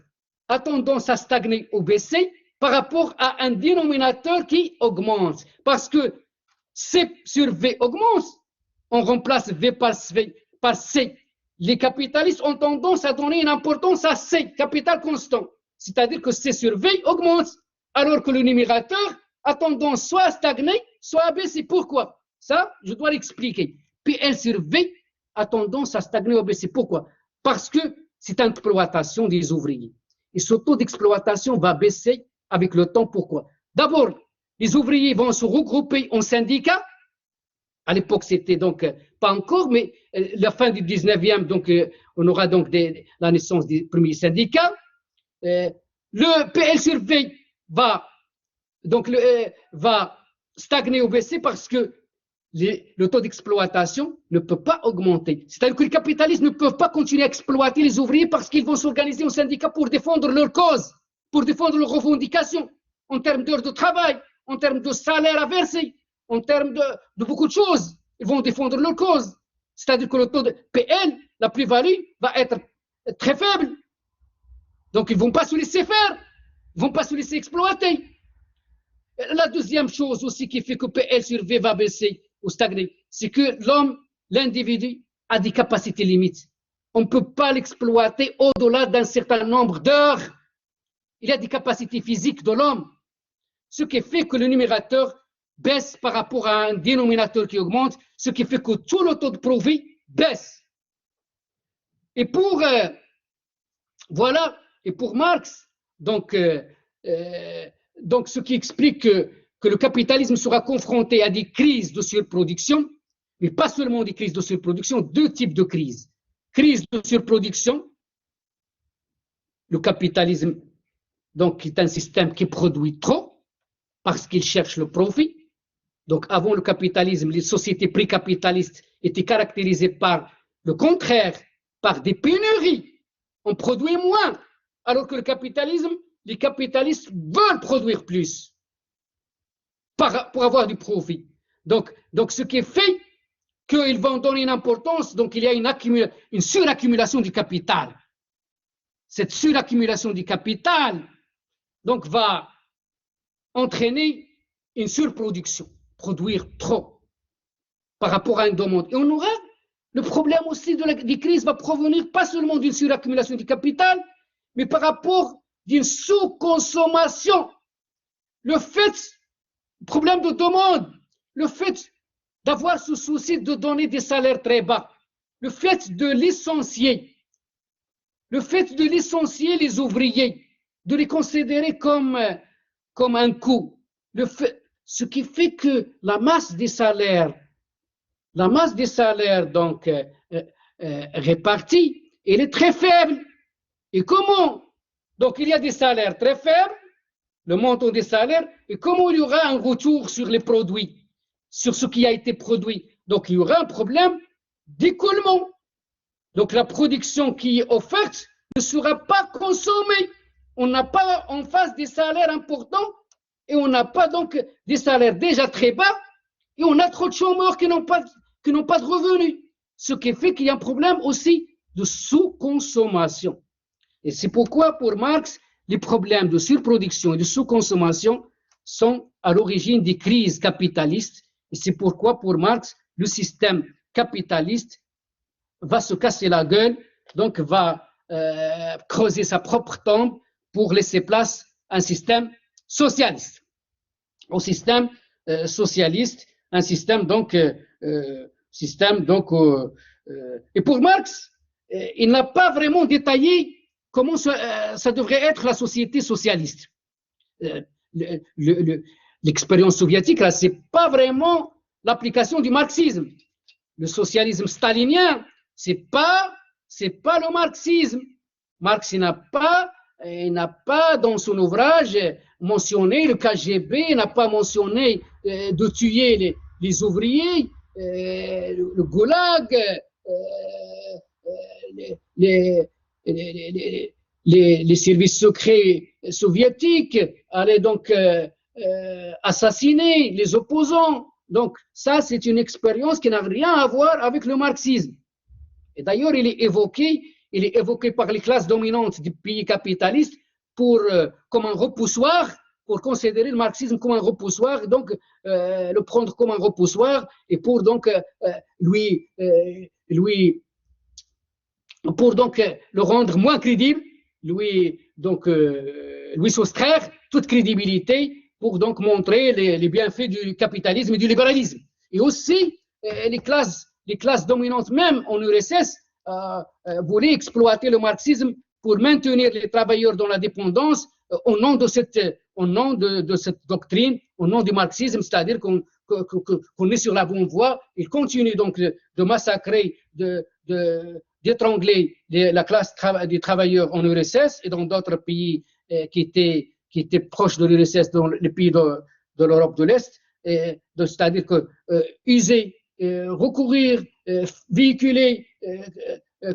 a tendance à stagner ou baisser par rapport à un dénominateur qui augmente. Parce que C sur V augmente, on remplace V par C. Les capitalistes ont tendance à donner une importance à C, capital constant. C'est-à-dire que C sur V augmente, alors que le numérateur a tendance soit à stagner, soit à baisser. Pourquoi? Ça, je dois l'expliquer. PL sur V a tendance à stagner ou à baisser. Pourquoi? Parce que c'est une exploitation des ouvriers. Et ce taux d'exploitation va baisser avec le temps. Pourquoi? D'abord, les ouvriers vont se regrouper en syndicats. À l'époque, c'était donc pas encore, mais la fin du 19e, donc on aura donc la naissance des premiers syndicats. Le PL sur V va stagner ou baisser parce que le taux d'exploitation ne peut pas augmenter. C'est-à-dire que les capitalistes ne peuvent pas continuer à exploiter les ouvriers parce qu'ils vont s'organiser en syndicats pour défendre leur cause, pour défendre leurs revendications, en termes d'heures de travail, en termes de salaire à verser, en termes de beaucoup de choses. Ils vont défendre leur cause. C'est-à-dire que le taux de PL, la plus-value, va être très faible. Donc, ils ne vont pas se laisser faire. Ils ne vont pas se laisser exploiter. La deuxième chose aussi qui fait que PL sur V va baisser ou stagner, c'est que l'homme, l'individu, a des capacités limites. On ne peut pas l'exploiter au-delà d'un certain nombre d'heures. Il y a des capacités physiques de l'homme, ce qui fait que le numérateur baisse par rapport à un dénominateur qui augmente, ce qui fait que tout le taux de profit baisse. Et pour Marx, donc ce qui explique que le capitalisme sera confronté à des crises de surproduction, mais pas seulement des crises de surproduction, deux types de crises. Crise de surproduction, le capitalisme donc est un système qui produit trop parce qu'il cherche le profit. Donc avant le capitalisme, les sociétés pré-capitalistes étaient caractérisées par le contraire, par des pénuries. On produit moins, alors que les capitalistes veulent produire plus pour avoir du profit. Donc ce qui fait qu'ils vont donner une importance, donc il y a une suraccumulation du capital. Cette suraccumulation du capital donc, va entraîner une surproduction, produire trop par rapport à une demande. Et on aura le problème aussi des crises va provenir pas seulement d'une suraccumulation du capital, mais par rapport d'une sous-consommation. Le problème de demande, le fait d'avoir ce souci de donner des salaires très bas, le fait de licencier les ouvriers, de les considérer comme un coût, ce qui fait que la masse des salaires donc répartie, elle est très faible. Et comment? Donc il y a des salaires très faibles, le montant des salaires, et comment il y aura un retour sur les produits, sur ce qui a été produit? Donc il y aura un problème d'écoulement. Donc la production qui est offerte ne sera pas consommée. On n'a pas en face des salaires importants et on n'a pas donc des salaires déjà très bas et on a trop de chômeurs qui n'ont pas de revenus. Ce qui fait qu'il y a un problème aussi de sous-consommation. Et c'est pourquoi pour Marx, les problèmes de surproduction et de sous-consommation sont à l'origine des crises capitalistes. Et c'est pourquoi pour Marx, le système capitaliste va se casser la gueule, donc va creuser sa propre tombe pour laisser place à un système socialiste. Au système socialiste, un système donc, et pour Marx, il n'a pas vraiment détaillé comment ça devrait être la société socialiste. L'expérience soviétique, là, c'est pas vraiment l'application du marxisme. Le socialisme stalinien, c'est pas le marxisme. Marx n'a pas dans son ouvrage mentionné le KGB, il n'a pas mentionné de tuer les ouvriers, le goulag, les services secrets soviétiques allaient donc assassiner les opposants. Donc ça, c'est une expérience qui n'a rien à voir avec le marxisme. Et d'ailleurs, il est évoqué par les classes dominantes du pays capitaliste comme un repoussoir, pour considérer le marxisme comme un repoussoir, donc le prendre comme un repoussoir, et pour donc le rendre moins crédible, lui soustraire toute crédibilité, pour donc montrer les bienfaits du capitalisme et du libéralisme. Et aussi, les classes dominantes, même en URSS, voulaient exploiter le marxisme pour maintenir les travailleurs dans la dépendance au nom de cette doctrine, au nom du marxisme, c'est-à-dire qu'on est sur la bonne voie. Ils continuent donc de massacrer, d'étrangler la classe des travailleurs en URSS et dans d'autres pays qui étaient proches de l'URSS, dans les pays de l'Europe de l'Est, c'est-à-dire que user, recourir, véhiculer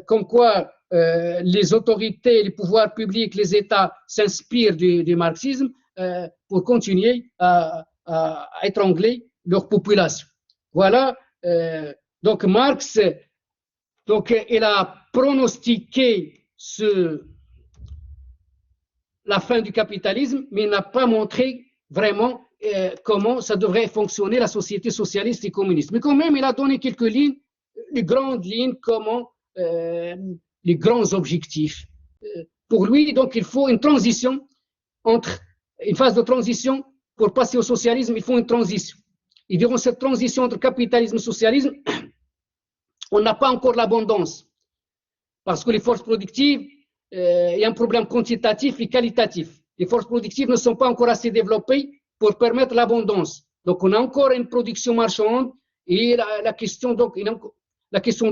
comme quoi les autorités, les pouvoirs publics, les États s'inspirent du marxisme pour continuer à étrangler leur population. Voilà, donc Marx, donc il a pronostiqué la fin du capitalisme, mais il n'a pas montré vraiment comment ça devrait fonctionner la société socialiste et communiste. Mais quand même, il a donné quelques lignes, les grandes lignes, comment les grands objectifs. Pour lui, donc, il faut une transition une phase de transition pour passer au socialisme, il faut une transition. Et durant cette transition entre capitalisme et socialisme, on n'a pas encore l'abondance, parce que les forces productives, il y a un problème quantitatif et qualitatif. Les forces productives ne sont pas encore assez développées pour permettre l'abondance. Donc, on a encore une production marchande et la question de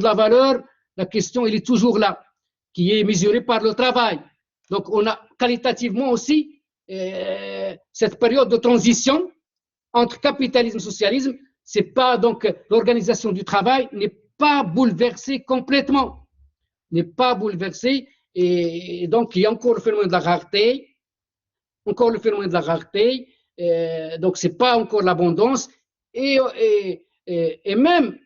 la valeur, la question, elle est toujours là, qui est mesurée par le travail. Donc, on a qualitativement aussi cette période de transition entre capitalisme et socialisme. C'est pas donc l'organisation du travail n'est pas bouleversée complètement, n'est pas bouleversée, et donc il y a encore le phénomène de la rareté, donc c'est pas encore l'abondance, et même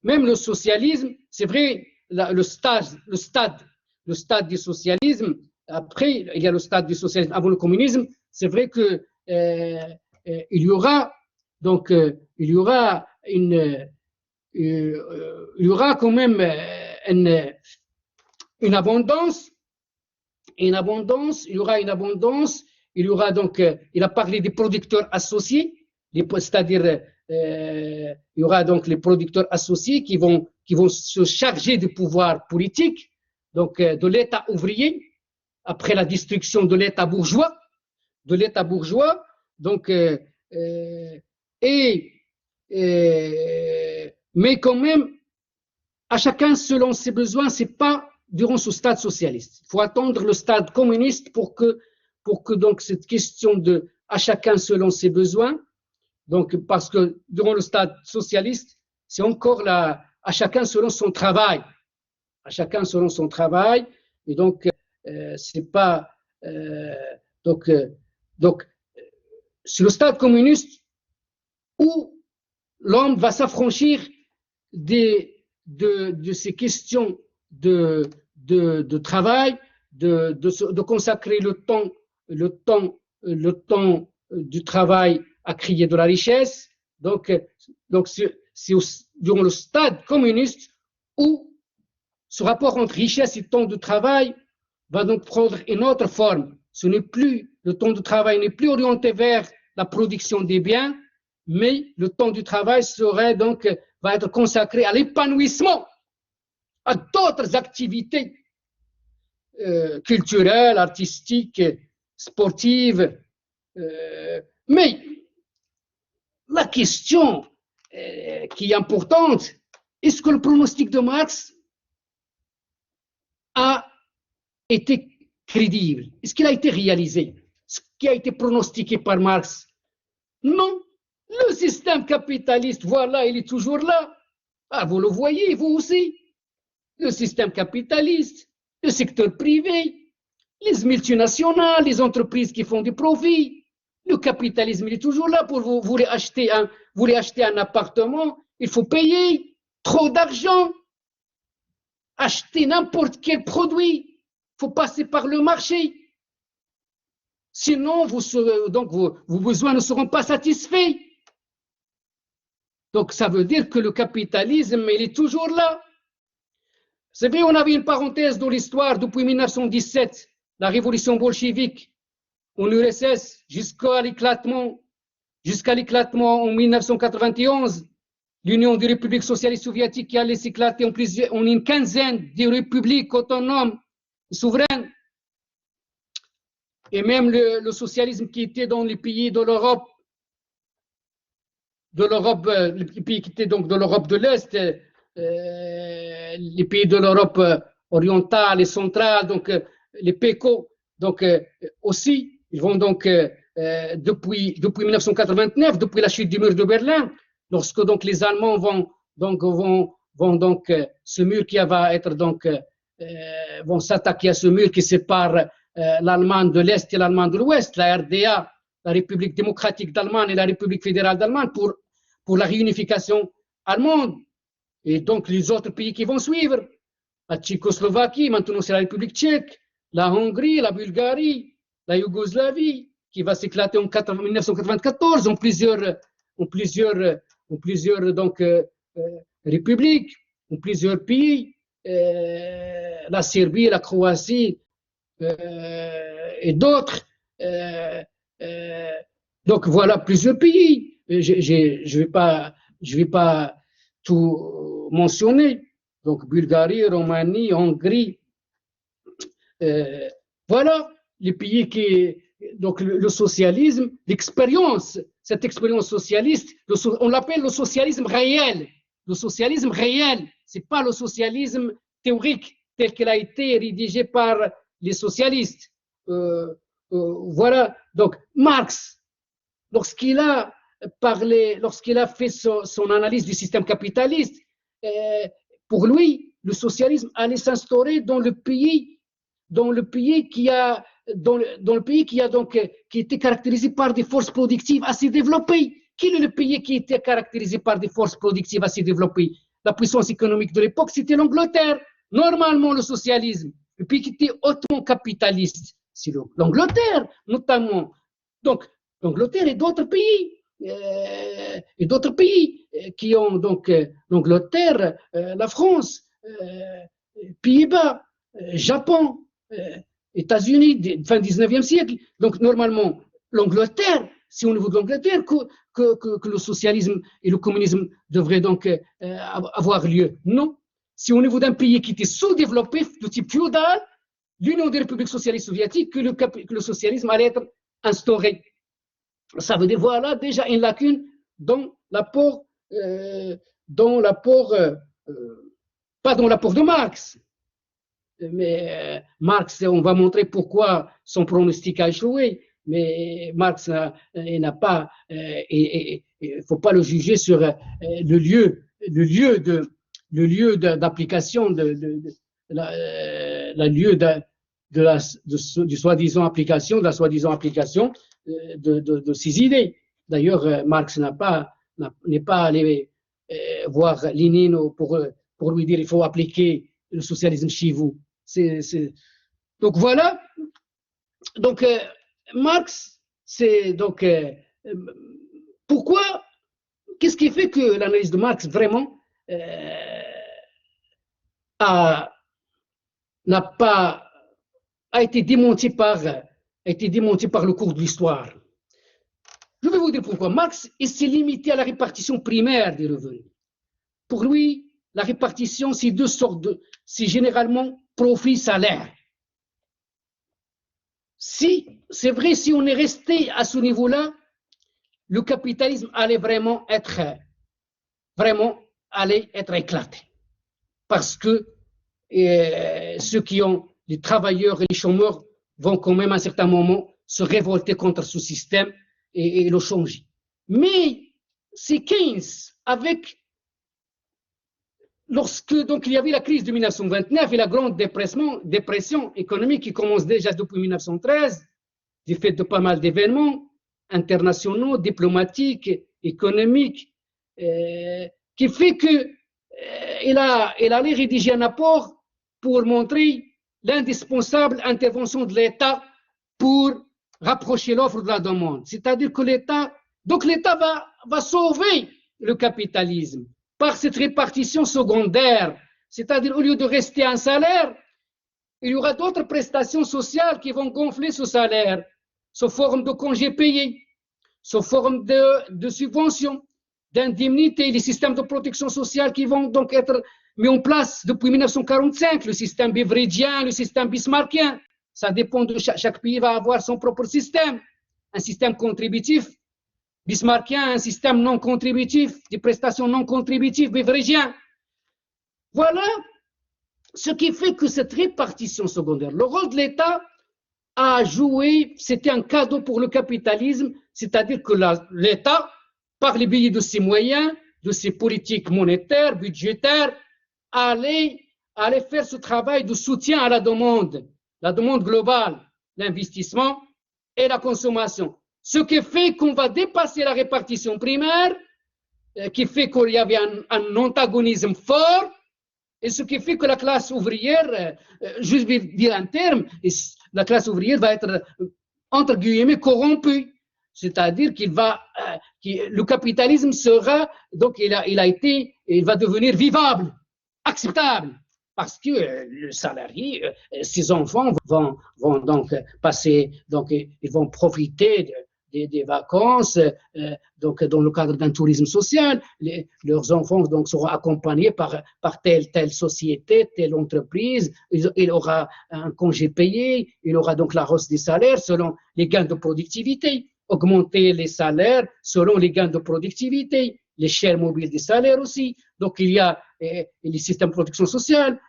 le socialisme, c'est vrai, le stade du socialisme, après il y a le stade du socialisme avant le communisme, c'est vrai que il y aura quand même une abondance, il y aura donc, il a parlé des producteurs associés, c'est-à-dire il y aura donc les producteurs associés qui vont se charger du pouvoir politique, donc de l'État ouvrier, après la destruction de l'État bourgeois, donc Mais quand même, à chacun selon ses besoins, ce n'est pas durant ce stade socialiste. Il faut attendre le stade communiste pour que donc cette question de à chacun selon ses besoins, donc parce que durant le stade socialiste, c'est encore là, à chacun selon son travail, à chacun selon son travail, et donc c'est pas donc c'est le stade communiste où l'homme va s'affranchir de ces questions de travail, de consacrer le temps du travail à créer de la richesse. Donc c'est durant le stade communiste où ce rapport entre richesse et temps de travail va donc prendre une autre forme. Ce n'est plus, le temps de travail n'est plus orienté vers la production des biens, mais le temps du travail va être consacré à l'épanouissement, à d'autres activités culturelles, artistiques, sportives. Mais la question qui est importante, est-ce que le pronostic de Marx a été crédible? Est-ce qu'il a été réalisé? Ce qui a été pronostiqué par Marx? Non. Le système capitaliste, voilà, il est toujours là. Ah, vous le voyez, vous aussi. Le système capitaliste, le secteur privé, les multinationales, les entreprises qui font du profit. Le capitalisme, il est toujours là pour vous voulez acheter un appartement, il faut payer trop d'argent. Acheter n'importe quel produit, il faut passer par le marché. Sinon, vos besoins ne seront pas satisfaits. Donc, ça veut dire que le capitalisme, il est toujours là. Vous savez, on avait une parenthèse dans l'histoire depuis 1917, la révolution bolchevique en URSS, jusqu'à l'éclatement en 1991, l'Union des républiques socialistes soviétiques qui a laissé éclater en une quinzaine de républiques autonomes et souveraines. Et même le socialisme qui était dans les pays de l'Europe, les pays qui étaient donc de l'Europe de l'Est, les pays de l'Europe orientale et centrale, donc les PECO, donc aussi, ils vont donc depuis 1989, depuis la chute du mur de Berlin, lorsque donc les Allemands vont ce mur qui va être vont s'attaquer à ce mur qui sépare l'Allemagne de l'Est et l'Allemagne de l'Ouest, la RDA, la République démocratique d'Allemagne et la République fédérale d'Allemagne pour la réunification allemande. Et donc les autres pays qui vont suivre, la Tchécoslovaquie, maintenant c'est la République tchèque, la Hongrie, la Bulgarie, la Yougoslavie, qui va s'éclater en 1994 en plusieurs donc, républiques, en plusieurs pays, la Serbie, la Croatie et d'autres. Donc voilà plusieurs pays. Je vais pas tout mentionner. Donc Bulgarie, Roumanie, Hongrie. Voilà les pays qui donc le socialisme, l'expérience, cette expérience socialiste, on l'appelle le socialisme réel. Le socialisme réel, c'est pas le socialisme théorique tel qu'il a été rédigé par les socialistes. Voilà. Donc Marx, lorsqu'il a fait son analyse du système capitaliste, pour lui, le socialisme allait s'instaurer dans le pays qui était caractérisé par des forces productives assez développées. Quel est le pays qui était caractérisé par des forces productives assez développées? La puissance économique de l'époque, c'était l'Angleterre. Normalement, le socialisme, le pays qui était hautement capitaliste, c'est l'Angleterre, notamment. Donc, l'Angleterre et d'autres pays, qui ont donc l'Angleterre, la France, Pays-Bas, Japon, États-Unis, fin 19e siècle. Donc, normalement, l'Angleterre, c'est au niveau de l'Angleterre que le socialisme et le communisme devraient donc avoir lieu. Non. C'est au niveau d'un pays qui était sous-développé, de type féodal, l'Union des républiques socialistes soviétiques, que le socialisme allait être instauré. Ça veut dire, voilà déjà une lacune dans l'apport, pas dans l'apport de Marx, mais Marx, on va montrer pourquoi son pronostic a échoué, mais Marx n'a pas, il ne faut pas le juger sur le lieu d'application du soi-disant application, de la soi-disant application de ces idées. D'ailleurs, Marx n'est pas allé voir Lénine pour lui dire il faut appliquer le socialisme chez vous. Donc voilà. Donc Marx, c'est donc pourquoi, qu'est-ce qui fait que l'analyse de Marx vraiment a été démonté par le cours de l'histoire. Je vais vous dire pourquoi. Marx s'est limité à la répartition primaire des revenus. Pour lui, la répartition, c'est deux sortes c'est généralement profit-salaire. Si, c'est vrai, si on est resté à ce niveau-là, le capitalisme allait vraiment être éclaté. Parce que les travailleurs et les chômeurs vont quand même à un certain moment se révolter contre ce système et le changer. Mais c'est Keynes, lorsque donc, il y avait la crise de 1929 et la grande dépression économique qui commence déjà depuis 1913, du fait de pas mal d'événements internationaux, diplomatiques, économiques, qui fait qu'il allait rédiger un rapport pour montrer l'indispensable intervention de l'État pour rapprocher l'offre de la demande. C'est-à-dire que l'État va sauver le capitalisme par cette répartition secondaire. C'est-à-dire, au lieu de rester un salaire, il y aura d'autres prestations sociales qui vont gonfler ce salaire, sous forme de congés payés, sous forme de subventions, d'indemnités, les systèmes de protection sociale qui vont donc être mis en place depuis 1945, le système beveridgien, le système bismarckien. Ça dépend de chaque pays va avoir son propre système. Un système contributif bismarckien, un système non contributif, des prestations non contributives beveridgien. Voilà ce qui fait que cette répartition secondaire, le rôle de l'État a joué, c'était un cadeau pour le capitalisme, c'est-à-dire que l'État, par les billets de ses moyens, de ses politiques monétaires, budgétaires, allait faire ce travail de soutien à la demande globale, l'investissement et la consommation. Ce qui fait qu'on va dépasser la répartition primaire, qui fait qu'il y avait un antagonisme fort, et ce qui fait que la classe ouvrière, je vais dire un terme, la classe ouvrière va être, entre guillemets, corrompue. C'est-à-dire le capitalisme sera, donc il va devenir vivable, acceptable, parce que le salarié, ses enfants vont donc passer, donc ils vont profiter des vacances, donc dans le cadre d'un tourisme social, leurs enfants donc seront accompagnés par telle société, telle entreprise, il aura un congé payé, il aura donc la hausse des salaires selon les gains de productivité, augmenter les salaires selon les gains de productivité, les chaires mobiles des salaires aussi. Donc il y a les systèmes de protection sociale.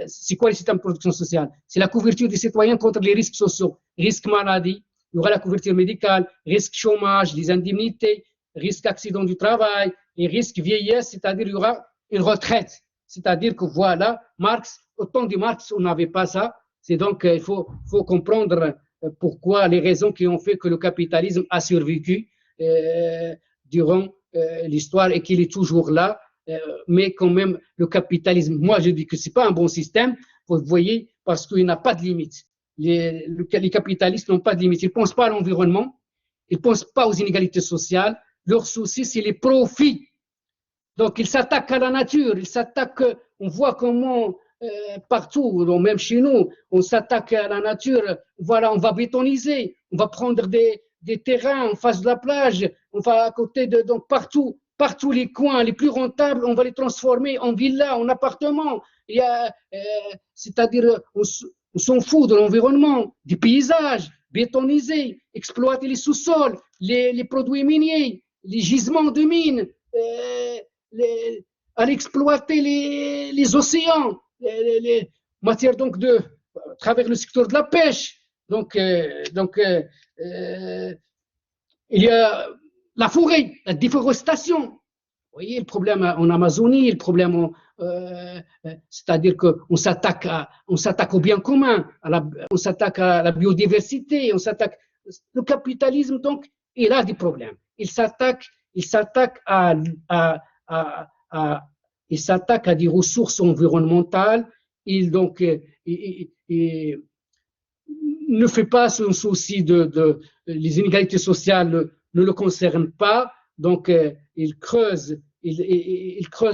C'est quoi les systèmes de protection sociale? C'est la couverture des citoyens contre les risques sociaux, risques maladie. Il y aura la couverture médicale, risque chômage, les indemnités, risque accident du travail, et risque vieillesse, c'est-à-dire il y aura une retraite. C'est-à-dire que voilà, Marx, au temps de Marx, on n'avait pas ça. C'est donc, il faut comprendre pourquoi, les raisons qui ont fait que le capitalisme a survécu durant l'histoire et qu'il est toujours là. Mais quand même, le capitalisme, moi je dis que ce n'est pas un bon système, vous voyez, parce qu'il n'a pas de limite. Les capitalistes n'ont pas de limite. Ils ne pensent pas à l'environnement, ils ne pensent pas aux inégalités sociales. Leur souci, c'est les profits. Donc, ils s'attaquent à la nature, on voit comment partout, même chez nous, on s'attaque à la nature. Voilà, on va bétoniser, on va prendre des terrains en face de la plage, on va à côté donc partout les coins les plus rentables, on va les transformer en villas, en appartements. C'est-à-dire, on s'en fout de l'environnement, du paysage, bétoniser, exploiter les sous-sols, les produits miniers, les gisements de mines, à exploiter les océans, les matières donc à travers le secteur de la pêche. Donc, il y a la forêt, la déforestation. Vous voyez le problème en Amazonie, le problème, c'est-à-dire qu'on s'attaque au bien commun, on s'attaque à la biodiversité, on s'attaque. Le capitalisme, donc, il a des problèmes. Il s'attaque à des ressources environnementales. Il ne fait pas son souci les inégalités sociales ne le concernent pas. Donc, il creuse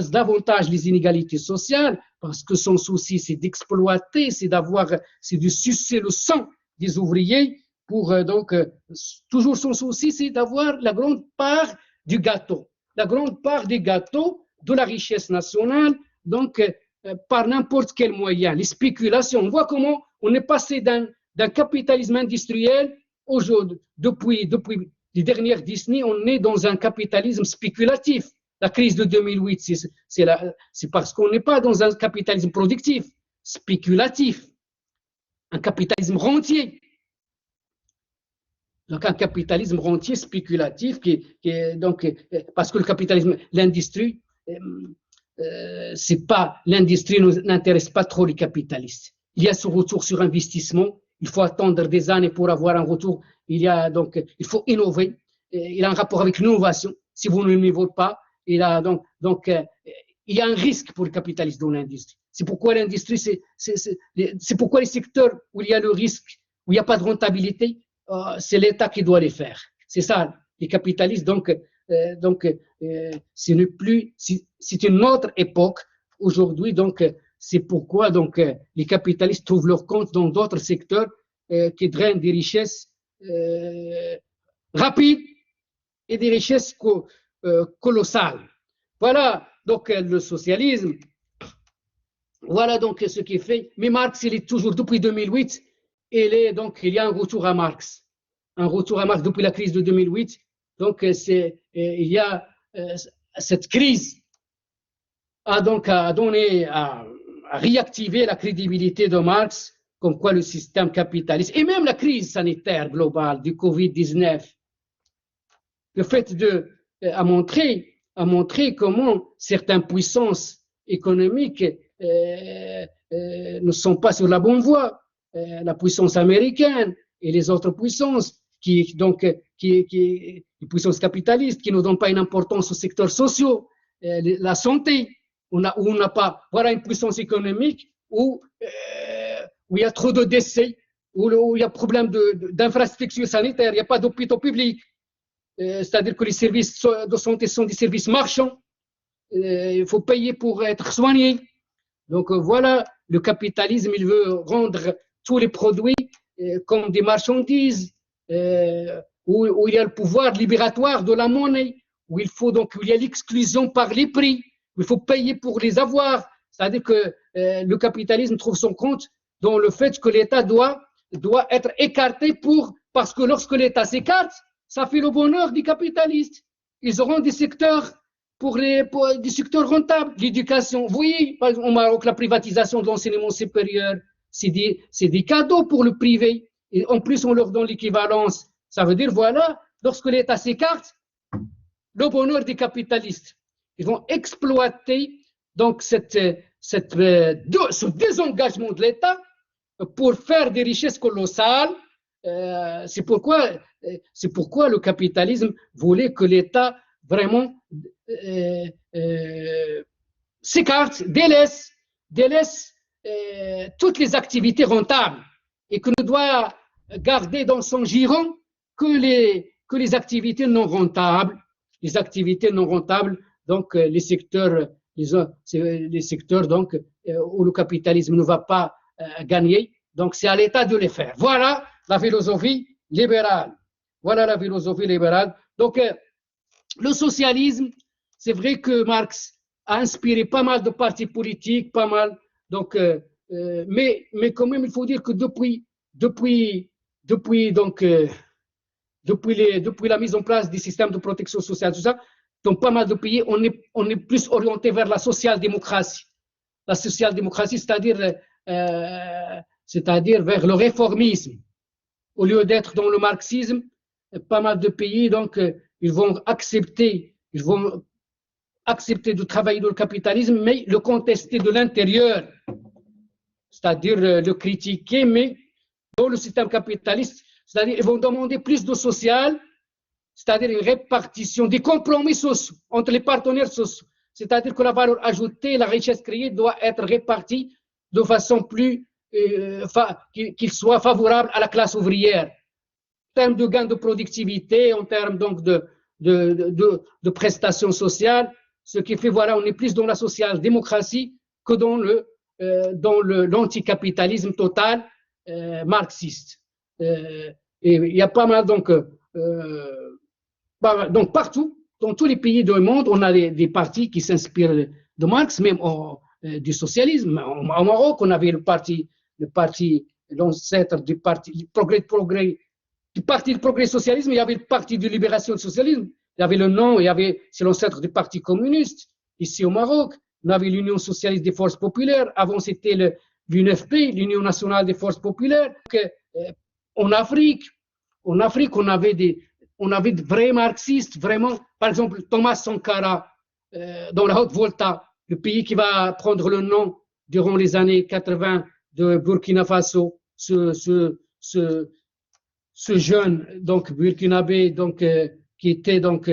davantage les inégalités sociales parce que son souci, c'est d'exploiter, c'est de sucer le sang des ouvriers pour, toujours son souci, c'est d'avoir la grande part du gâteau, la grande part des gâteaux de la richesse nationale, donc, par n'importe quel moyen, les spéculations. On voit comment on est passé d'un capitalisme industriel aujourd'hui, depuis les dernières décennies, on est dans un capitalisme spéculatif. La crise de 2008, c'est parce qu'on n'est pas dans un capitalisme productif, spéculatif, un capitalisme rentier. Donc un capitalisme rentier spéculatif parce que le capitalisme, l'industrie, l'industrie n'intéresse pas trop les capitalistes. Il y a ce retour sur investissement. Il faut attendre des années pour avoir un retour. Il faut innover. Il y a un rapport avec l'innovation. Si vous ne l'innovez pas, il y a un risque pour le capitaliste dans l'industrie. C'est pourquoi l'industrie, c'est pourquoi les secteurs où il y a le risque, où il n'y a pas de rentabilité, c'est l'État qui doit les faire. C'est ça, les capitalistes. C'est une autre époque aujourd'hui. Donc, c'est pourquoi les capitalistes trouvent leur compte dans d'autres secteurs qui drainent des richesses rapides et des richesses colossales. Voilà donc le socialisme. Voilà donc ce qui est fait. Mais Marx, il est toujours depuis 2008. Il y a un retour à Marx. Un retour à Marx depuis la crise de 2008. Donc, il y a cette crise a réactivé la crédibilité de Marx, comme quoi le système capitaliste, et même la crise sanitaire globale du Covid-19, le fait a montré comment certaines puissances économiques ne sont pas sur la bonne voie. La puissance américaine et les autres puissances, les puissances capitalistes qui ne donnent pas une importance aux secteurs sociaux, la santé, voilà une puissance économique où il y a trop de décès, où il y a problème d'infrastructures sanitaires, il n'y a pas d'hôpitaux publics, c'est-à-dire que les services de santé sont des services marchands, il faut payer pour être soigné. Donc voilà, le capitalisme, il veut rendre tous les produits comme des marchandises, où il y a le pouvoir libératoire de la monnaie, où il y a l'exclusion par les prix, où il faut payer pour les avoir. C'est-à-dire que le capitalisme trouve son compte dans le fait que l'État doit être écarté parce que lorsque l'État s'écarte, ça fait le bonheur des capitalistes. Ils auront des secteurs des secteurs rentables, l'éducation. Vous voyez, par exemple, au Maroc, la privatisation de l'enseignement supérieur, c'est des cadeaux pour le privé. Et en plus, on leur donne l'équivalence. Ça veut dire, voilà, lorsque l'État s'écarte, le bonheur des capitalistes. Ils vont exploiter donc ce désengagement de l'État pour faire des richesses colossales. C'est pourquoi le capitalisme voulait que l'État vraiment s'écarte, délaisse toutes les activités rentables et que ne doit garder dans son giron que les activités non rentables. Les activités non rentables, donc les secteurs donc, où le capitalisme ne va pas gagner. Donc c'est à l'État de les faire. Voilà la philosophie libérale. Voilà la philosophie libérale. Donc le socialisme, c'est vrai que Marx a inspiré pas mal de partis politiques, pas mal. Donc, mais quand même, il faut dire que depuis donc depuis la mise en place des systèmes de protection sociale, tout ça, dans pas mal de pays, on est plus orienté vers la social-démocratie. La social-démocratie, c'est-à-dire vers le réformisme. Au lieu d'être dans le marxisme, pas mal de pays, donc, ils vont accepter de travailler dans le capitalisme, mais le contester de l'intérieur, c'est-à-dire le critiquer, mais dans le système capitaliste, c'est-à-dire ils vont demander plus de social, c'est-à-dire une répartition des compromis sociaux entre les partenaires sociaux, c'est-à-dire que la valeur ajoutée, la richesse créée doit être répartie de façon plus, qu'il soit favorable à la classe ouvrière, en termes de gain de productivité, en termes donc de prestations sociales, ce qui fait, voilà, on est plus dans la social-démocratie que dans l'anticapitalisme total marxiste. Et il y a pas mal, donc partout, dans tous les pays du monde, on a des partis qui s'inspirent de Marx, même du socialisme. Au Maroc, on avait l'ancêtre du parti du progrès socialisme, il y avait le parti de libération du socialisme, il y avait le nom, c'est l'ancêtre du parti communiste. Ici au Maroc, on avait l'Union socialiste des forces populaires, avant c'était l'UNFP, l'Union nationale des forces populaires. En Afrique, on avait de vrais marxistes, vraiment. Par exemple, Thomas Sankara, dans la Haute-Volta, le pays qui va prendre le nom durant les années 80 de Burkina Faso, ce jeune donc burkinabé qui était donc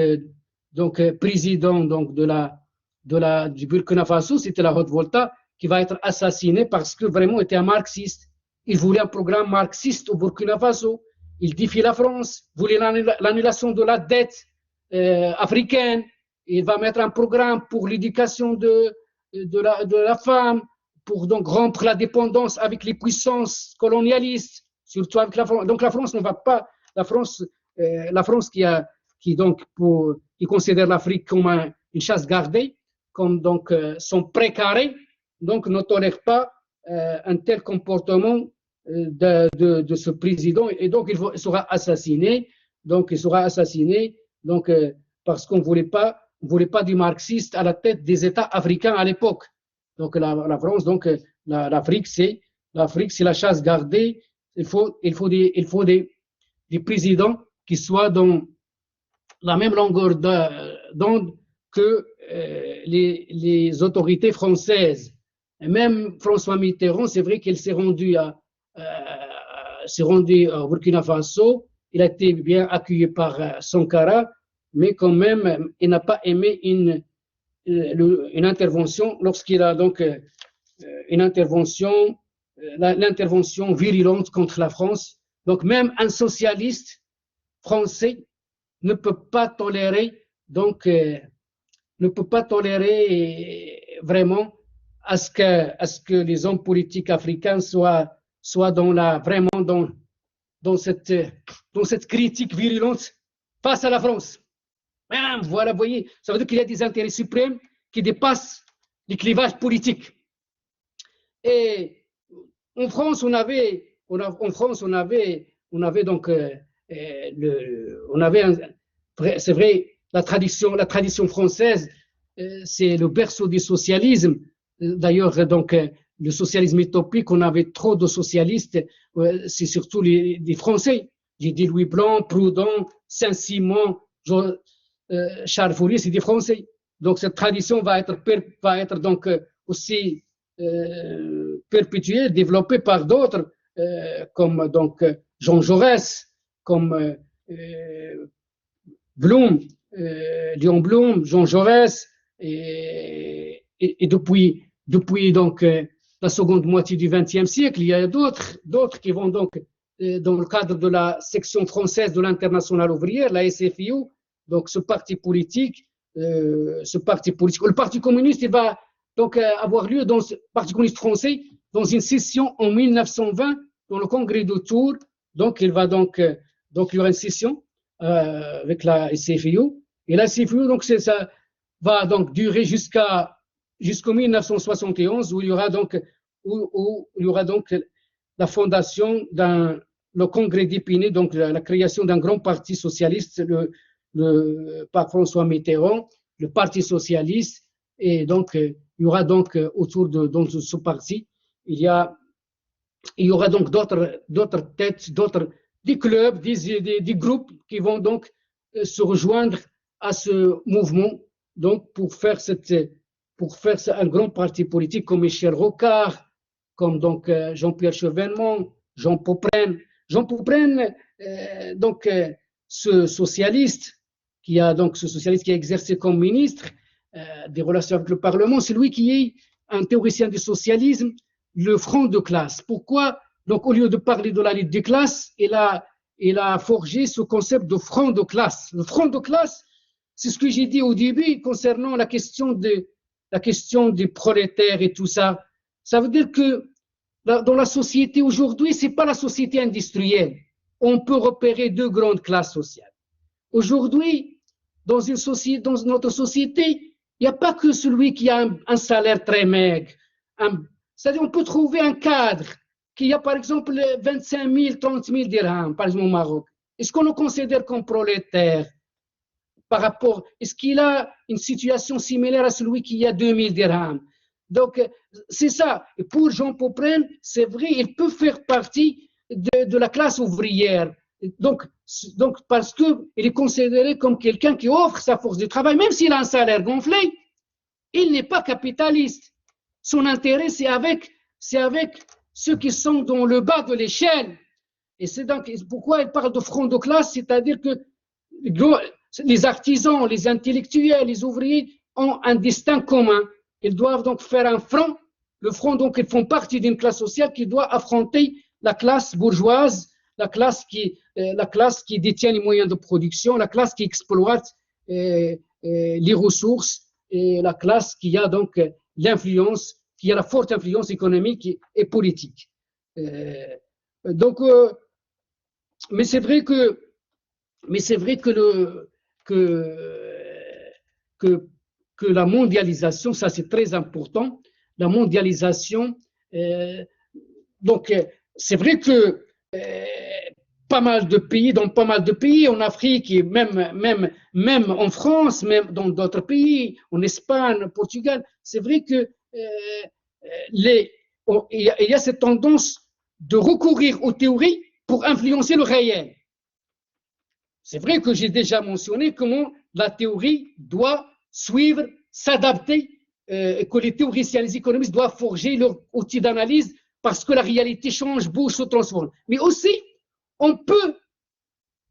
président donc du Burkina Faso, c'était la Haute-Volta, qui va être assassiné parce que vraiment était un marxiste. Il voulait un programme marxiste au Burkina Faso. Il défie la France, voulait l'annulation de la dette africaine. Il va mettre un programme pour l'éducation de la femme, pour donc rompre la dépendance avec les puissances colonialistes, surtout avec la France. Donc la France ne va pas, la France qui considère l'Afrique comme une chasse gardée, comme donc son précaré, donc ne tolère pas un tel comportement de ce président, et donc il sera assassiné. Donc il sera assassiné parce qu'on ne voulait pas du marxiste à la tête des États africains à l'époque. Donc la France, donc l'Afrique c'est la chasse gardée. Il faut des présidents qui soient dans la même longueur d'onde que les autorités françaises. Et même François Mitterrand, c'est vrai qu'il s'est rendu au Burkina Faso. Il a été bien accueilli par Sankara, mais quand même, il n'a pas aimé une intervention lorsqu'il a donc l'intervention virulente contre la France. Donc même un socialiste français ne peut pas tolérer vraiment à ce que les hommes politiques africains soient vraiment dans cette critique virulente face à la France. Voilà, vous voyez, ça veut dire qu'il y a des intérêts suprêmes qui dépassent les clivages politiques. Et en France, c'est vrai, la tradition française, c'est le berceau du socialisme. D'ailleurs, donc, le socialisme utopique, on avait trop de socialistes, c'est surtout les Français. J'ai dit Louis Blanc, Proudhon, Saint-Simon, Charles Fourier, c'est des Français. Donc cette tradition va être donc aussi perpétuée, développée par d'autres, comme donc Jean Jaurès, comme Blum, Léon Blum, Jean Jaurès, et depuis donc la seconde moitié du XXe siècle, il y a d'autres qui vont donc dans le cadre de la section française de l'Internationale ouvrière, la SFIO, donc ce parti politique, le Parti communiste, il va donc avoir lieu dans ce Parti communiste français dans une session en 1920 dans le congrès de Tours. Donc il y aura une session avec la SFIO, et la SFIO donc ça va donc durer jusqu'en 1971 où il y aura donc la fondation d'un le congrès d'Épinay, donc la création d'un grand parti socialiste par François Mitterrand, le Parti socialiste, et donc il y aura donc autour de ce parti, il y aura donc d'autres têtes, des clubs, des groupes qui vont donc se rejoindre à ce mouvement, donc pour faire un grand parti politique comme Michel Rocard, comme donc Jean-Pierre Chevènement, Jean Popren, donc ce socialiste qui a exercé comme ministre des relations avec le Parlement, c'est lui qui est un théoricien du socialisme, le front de classe. Pourquoi? Donc, au lieu de parler de la lutte des classes, il a forgé ce concept de front de classe. Le front de classe, c'est ce que j'ai dit au début concernant la question des prolétaires et tout ça. Ça veut dire que dans la société aujourd'hui, c'est pas la société industrielle. On peut repérer deux grandes classes sociales. Aujourd'hui, dans notre société, il n'y a pas que celui qui a un salaire très maigre. C'est-à-dire, on peut trouver un cadre qui a, par exemple, 25 000, 30 000 dirhams, par exemple, au Maroc. Est-ce qu'on le considère comme prolétaire par rapport, est-ce qu'il a une situation similaire à celui qui a 2 000 dirhams? Donc, c'est ça. Et pour Jean Popren, c'est vrai, il peut faire partie de la classe ouvrière. Donc parce qu'il est considéré comme quelqu'un qui offre sa force de travail, même s'il a un salaire gonflé, il n'est pas capitaliste. Son intérêt, c'est avec ceux qui sont dans le bas de l'échelle. Et c'est donc pourquoi il parle de front de classe, c'est-à-dire que les artisans, les intellectuels, les ouvriers ont un destin commun. Ils doivent donc faire un front. Le front, donc, ils font partie d'une classe sociale qui doit affronter la classe bourgeoise, la classe qui détient les moyens de production, la classe qui exploite les ressources, et la classe qui a donc l'influence, qui a la forte influence économique et politique. Mais c'est vrai que la mondialisation, ça c'est très important, la mondialisation, donc c'est vrai que dans pas mal de pays, en Afrique, et même en France, même dans d'autres pays, en Espagne, au Portugal, c'est vrai que il y a cette tendance de recourir aux théories pour influencer le réel. C'est vrai que j'ai déjà mentionné comment la théorie doit suivre, s'adapter, que les théoriciens, les économistes doivent forger leur outil d'analyse parce que la réalité change, bouge, se transforme. Mais aussi,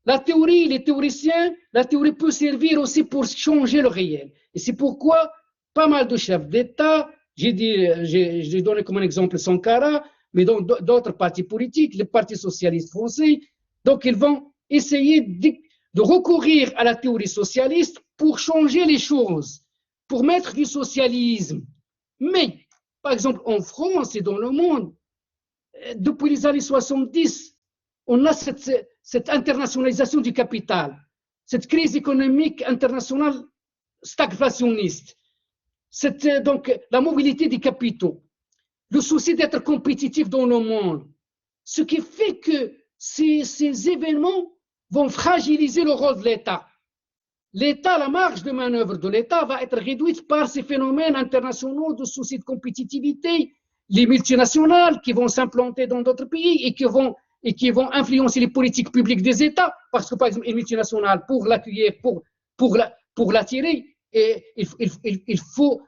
la théorie, les théoriciens, la théorie peut servir aussi pour changer le réel. Et c'est pourquoi pas mal de chefs d'État, j'ai donné comme un exemple Sankara, mais dans d'autres partis politiques, le Parti socialiste français, donc ils vont essayer de recourir à la théorie socialiste pour changer les choses, pour mettre du socialisme. Mais, par exemple, en France et dans le monde, depuis les années 70, on a cette internationalisation du capital, cette crise économique internationale stagflationniste, donc la mobilité des capitaux, le souci d'être compétitif dans le monde, ce qui fait que ces événements vont fragiliser le rôle de l'État. L'État, la marge de manœuvre de l'État va être réduite par ces phénomènes internationaux de souci de compétitivité, les multinationales qui vont s'implanter dans d'autres pays et qui vont influencer les politiques publiques des États, parce que par exemple une multinationale, pour l'accueillir, pour l'attirer, il faut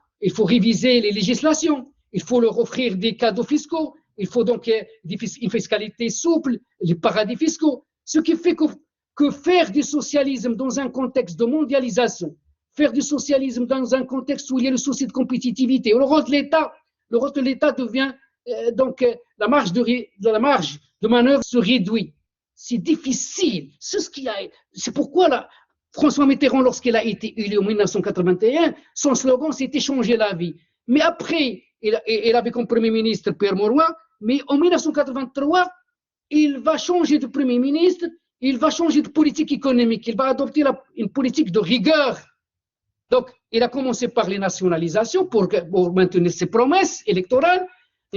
réviser les législations, il faut leur offrir des cadeaux fiscaux, il faut donc une fiscalité souple, les paradis fiscaux, ce qui fait que faire du socialisme dans un contexte de mondialisation, faire du socialisme dans un contexte où il y a le souci de compétitivité, le rôle de l'État devient donc la marge de manœuvre se réduit. C'est difficile. C'est pourquoi François Mitterrand, lorsqu'il a été élu en 1981, son slogan c'était changer la vie. Mais après, il avait comme Premier ministre Pierre Mauroy, mais en 1983, il va changer de Premier ministre, il va changer de politique économique, il va adopter une politique de rigueur. Donc, il a commencé par les nationalisations pour maintenir ses promesses électorales,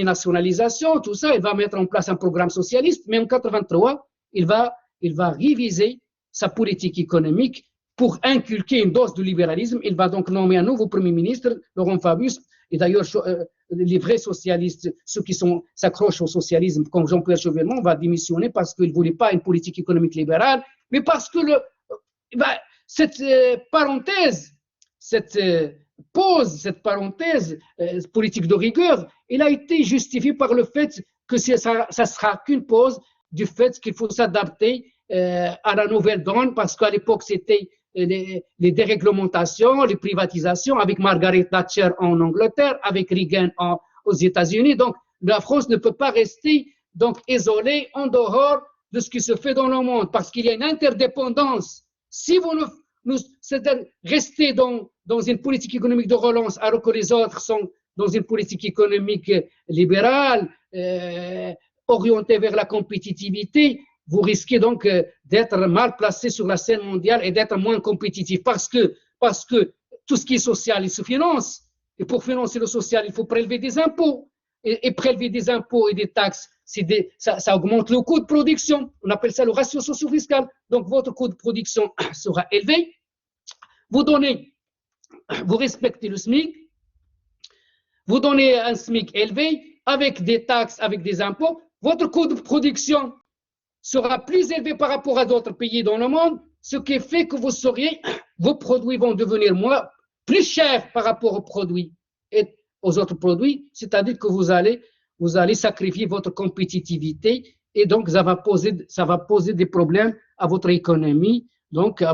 nationalisation, tout ça, il va mettre en place un programme socialiste, mais en 83, il va réviser sa politique économique pour inculquer une dose de libéralisme. Il va donc nommer un nouveau Premier ministre, Laurent Fabius, et d'ailleurs, les vrais socialistes, ceux qui s'accrochent au socialisme, comme Jean-Pierre Chevènement, va démissionner parce qu'il ne voulait pas une politique économique libérale, mais parce que cette parenthèse, cette pause, cette parenthèse politique de rigueur, elle a été justifiée par le fait que ça sera qu'une pause du fait qu'il faut s'adapter à la nouvelle donne, parce qu'à l'époque, c'était les déréglementations, les privatisations, avec Margaret Thatcher en Angleterre, avec Reagan aux États-Unis. Donc, la France ne peut pas rester donc isolée en dehors de ce qui se fait dans le monde, parce qu'il y a une interdépendance. Si vous restez dans une politique économique de relance, alors que les autres sont dans une politique économique libérale, orientée vers la compétitivité, vous risquez donc d'être mal placé sur la scène mondiale et d'être moins compétitif, parce que tout ce qui est social, il se finance, et pour financer le social, il faut prélever des impôts, et prélever des impôts et des taxes, ça augmente le coût de production. On appelle ça le ratio socio-fiscal. Donc, votre coût de production sera élevé. Vous respectez le SMIC, vous donnez un SMIC élevé, avec des taxes, avec des impôts, votre coût de production sera plus élevé par rapport à d'autres pays dans le monde, ce qui fait que vos produits vont devenir plus chers par rapport aux produits et aux autres produits, c'est-à-dire que vous allez sacrifier votre compétitivité, et donc ça va poser des problèmes à votre économie. Donc,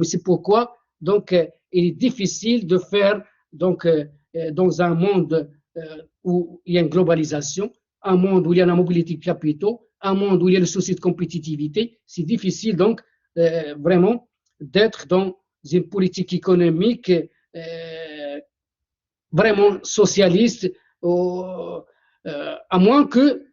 c'est pourquoi donc il est difficile de faire donc dans un monde où il y a une globalisation, un monde où il y a la mobilité de capitaux, un monde où il y a le souci de compétitivité. C'est difficile donc vraiment d'être dans une politique économique vraiment socialiste, à moins que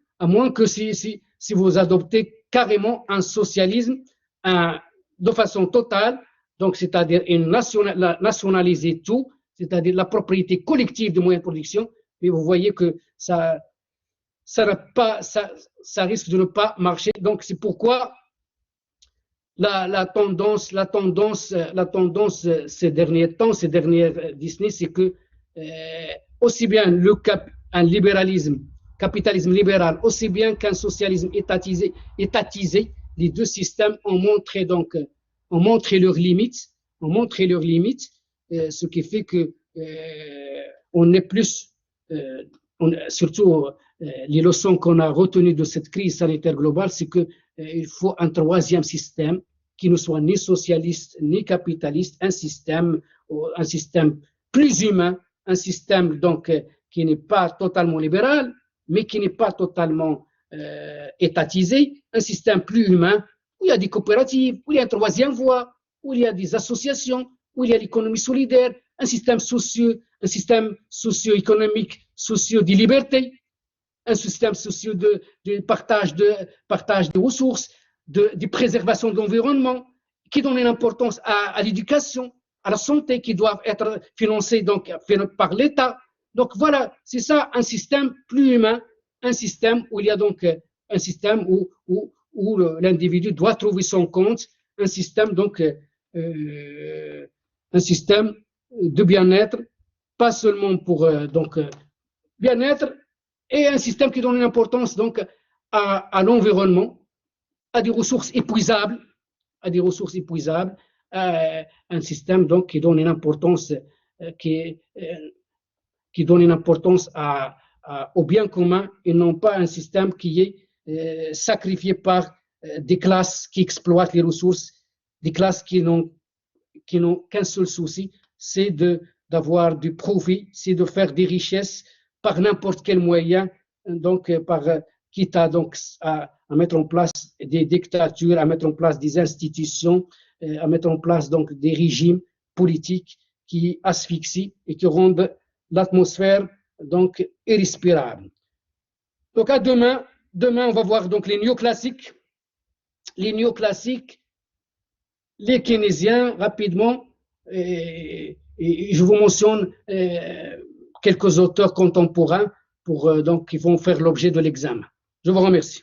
si vous adoptez carrément un socialisme de façon totale, donc c'est-à-dire nationaliser tout, c'est-à-dire la propriété collective des moyens de production. Mais vous voyez que ça risque de ne pas marcher. Donc c'est pourquoi la tendance ces derniers temps, ces dernières décennies, c'est que aussi bien un capitalisme libéral, aussi bien qu'un socialisme étatisé, les deux systèmes ont montré leurs limites, ce qui fait que on est plus, surtout les leçons qu'on a retenues de cette crise sanitaire globale, c'est qu'il faut un troisième système qui ne soit ni socialiste ni capitaliste, un système plus humain, un système donc qui n'est pas totalement libéral, mais qui n'est pas totalement étatisé, un système plus humain, où il y a des coopératives, où il y a une troisième voie, où il y a des associations, où il y a l'économie solidaire, un système socio-économique, socio de liberté, un système socio de partage de ressources, de préservation de l'environnement, qui donne une importance à l'éducation, à la santé, qui doivent être financées donc par l'État. Donc voilà, c'est ça, un système plus humain, un système où il y a donc un système où l'individu doit trouver son compte, un système donc un système de bien-être, pas seulement pour bien-être, et un système qui donne une importance donc à l'environnement, à des ressources épuisables, un système donc qui donne une importance au bien commun, et non pas un système qui est sacrifié par des classes qui exploitent les ressources, des classes qui n'ont qu'un seul souci, c'est d'avoir du profit, c'est de faire des richesses par n'importe quel moyen, donc quitte à mettre en place des dictatures, à mettre en place des institutions, à mettre en place donc des régimes politiques qui asphyxient et qui rendent l'atmosphère donc irrespirable. Donc à demain, on va voir donc les néoclassiques, les keynésiens rapidement, et je vous mentionne quelques auteurs contemporains donc, qui vont faire l'objet de l'examen. Je vous remercie.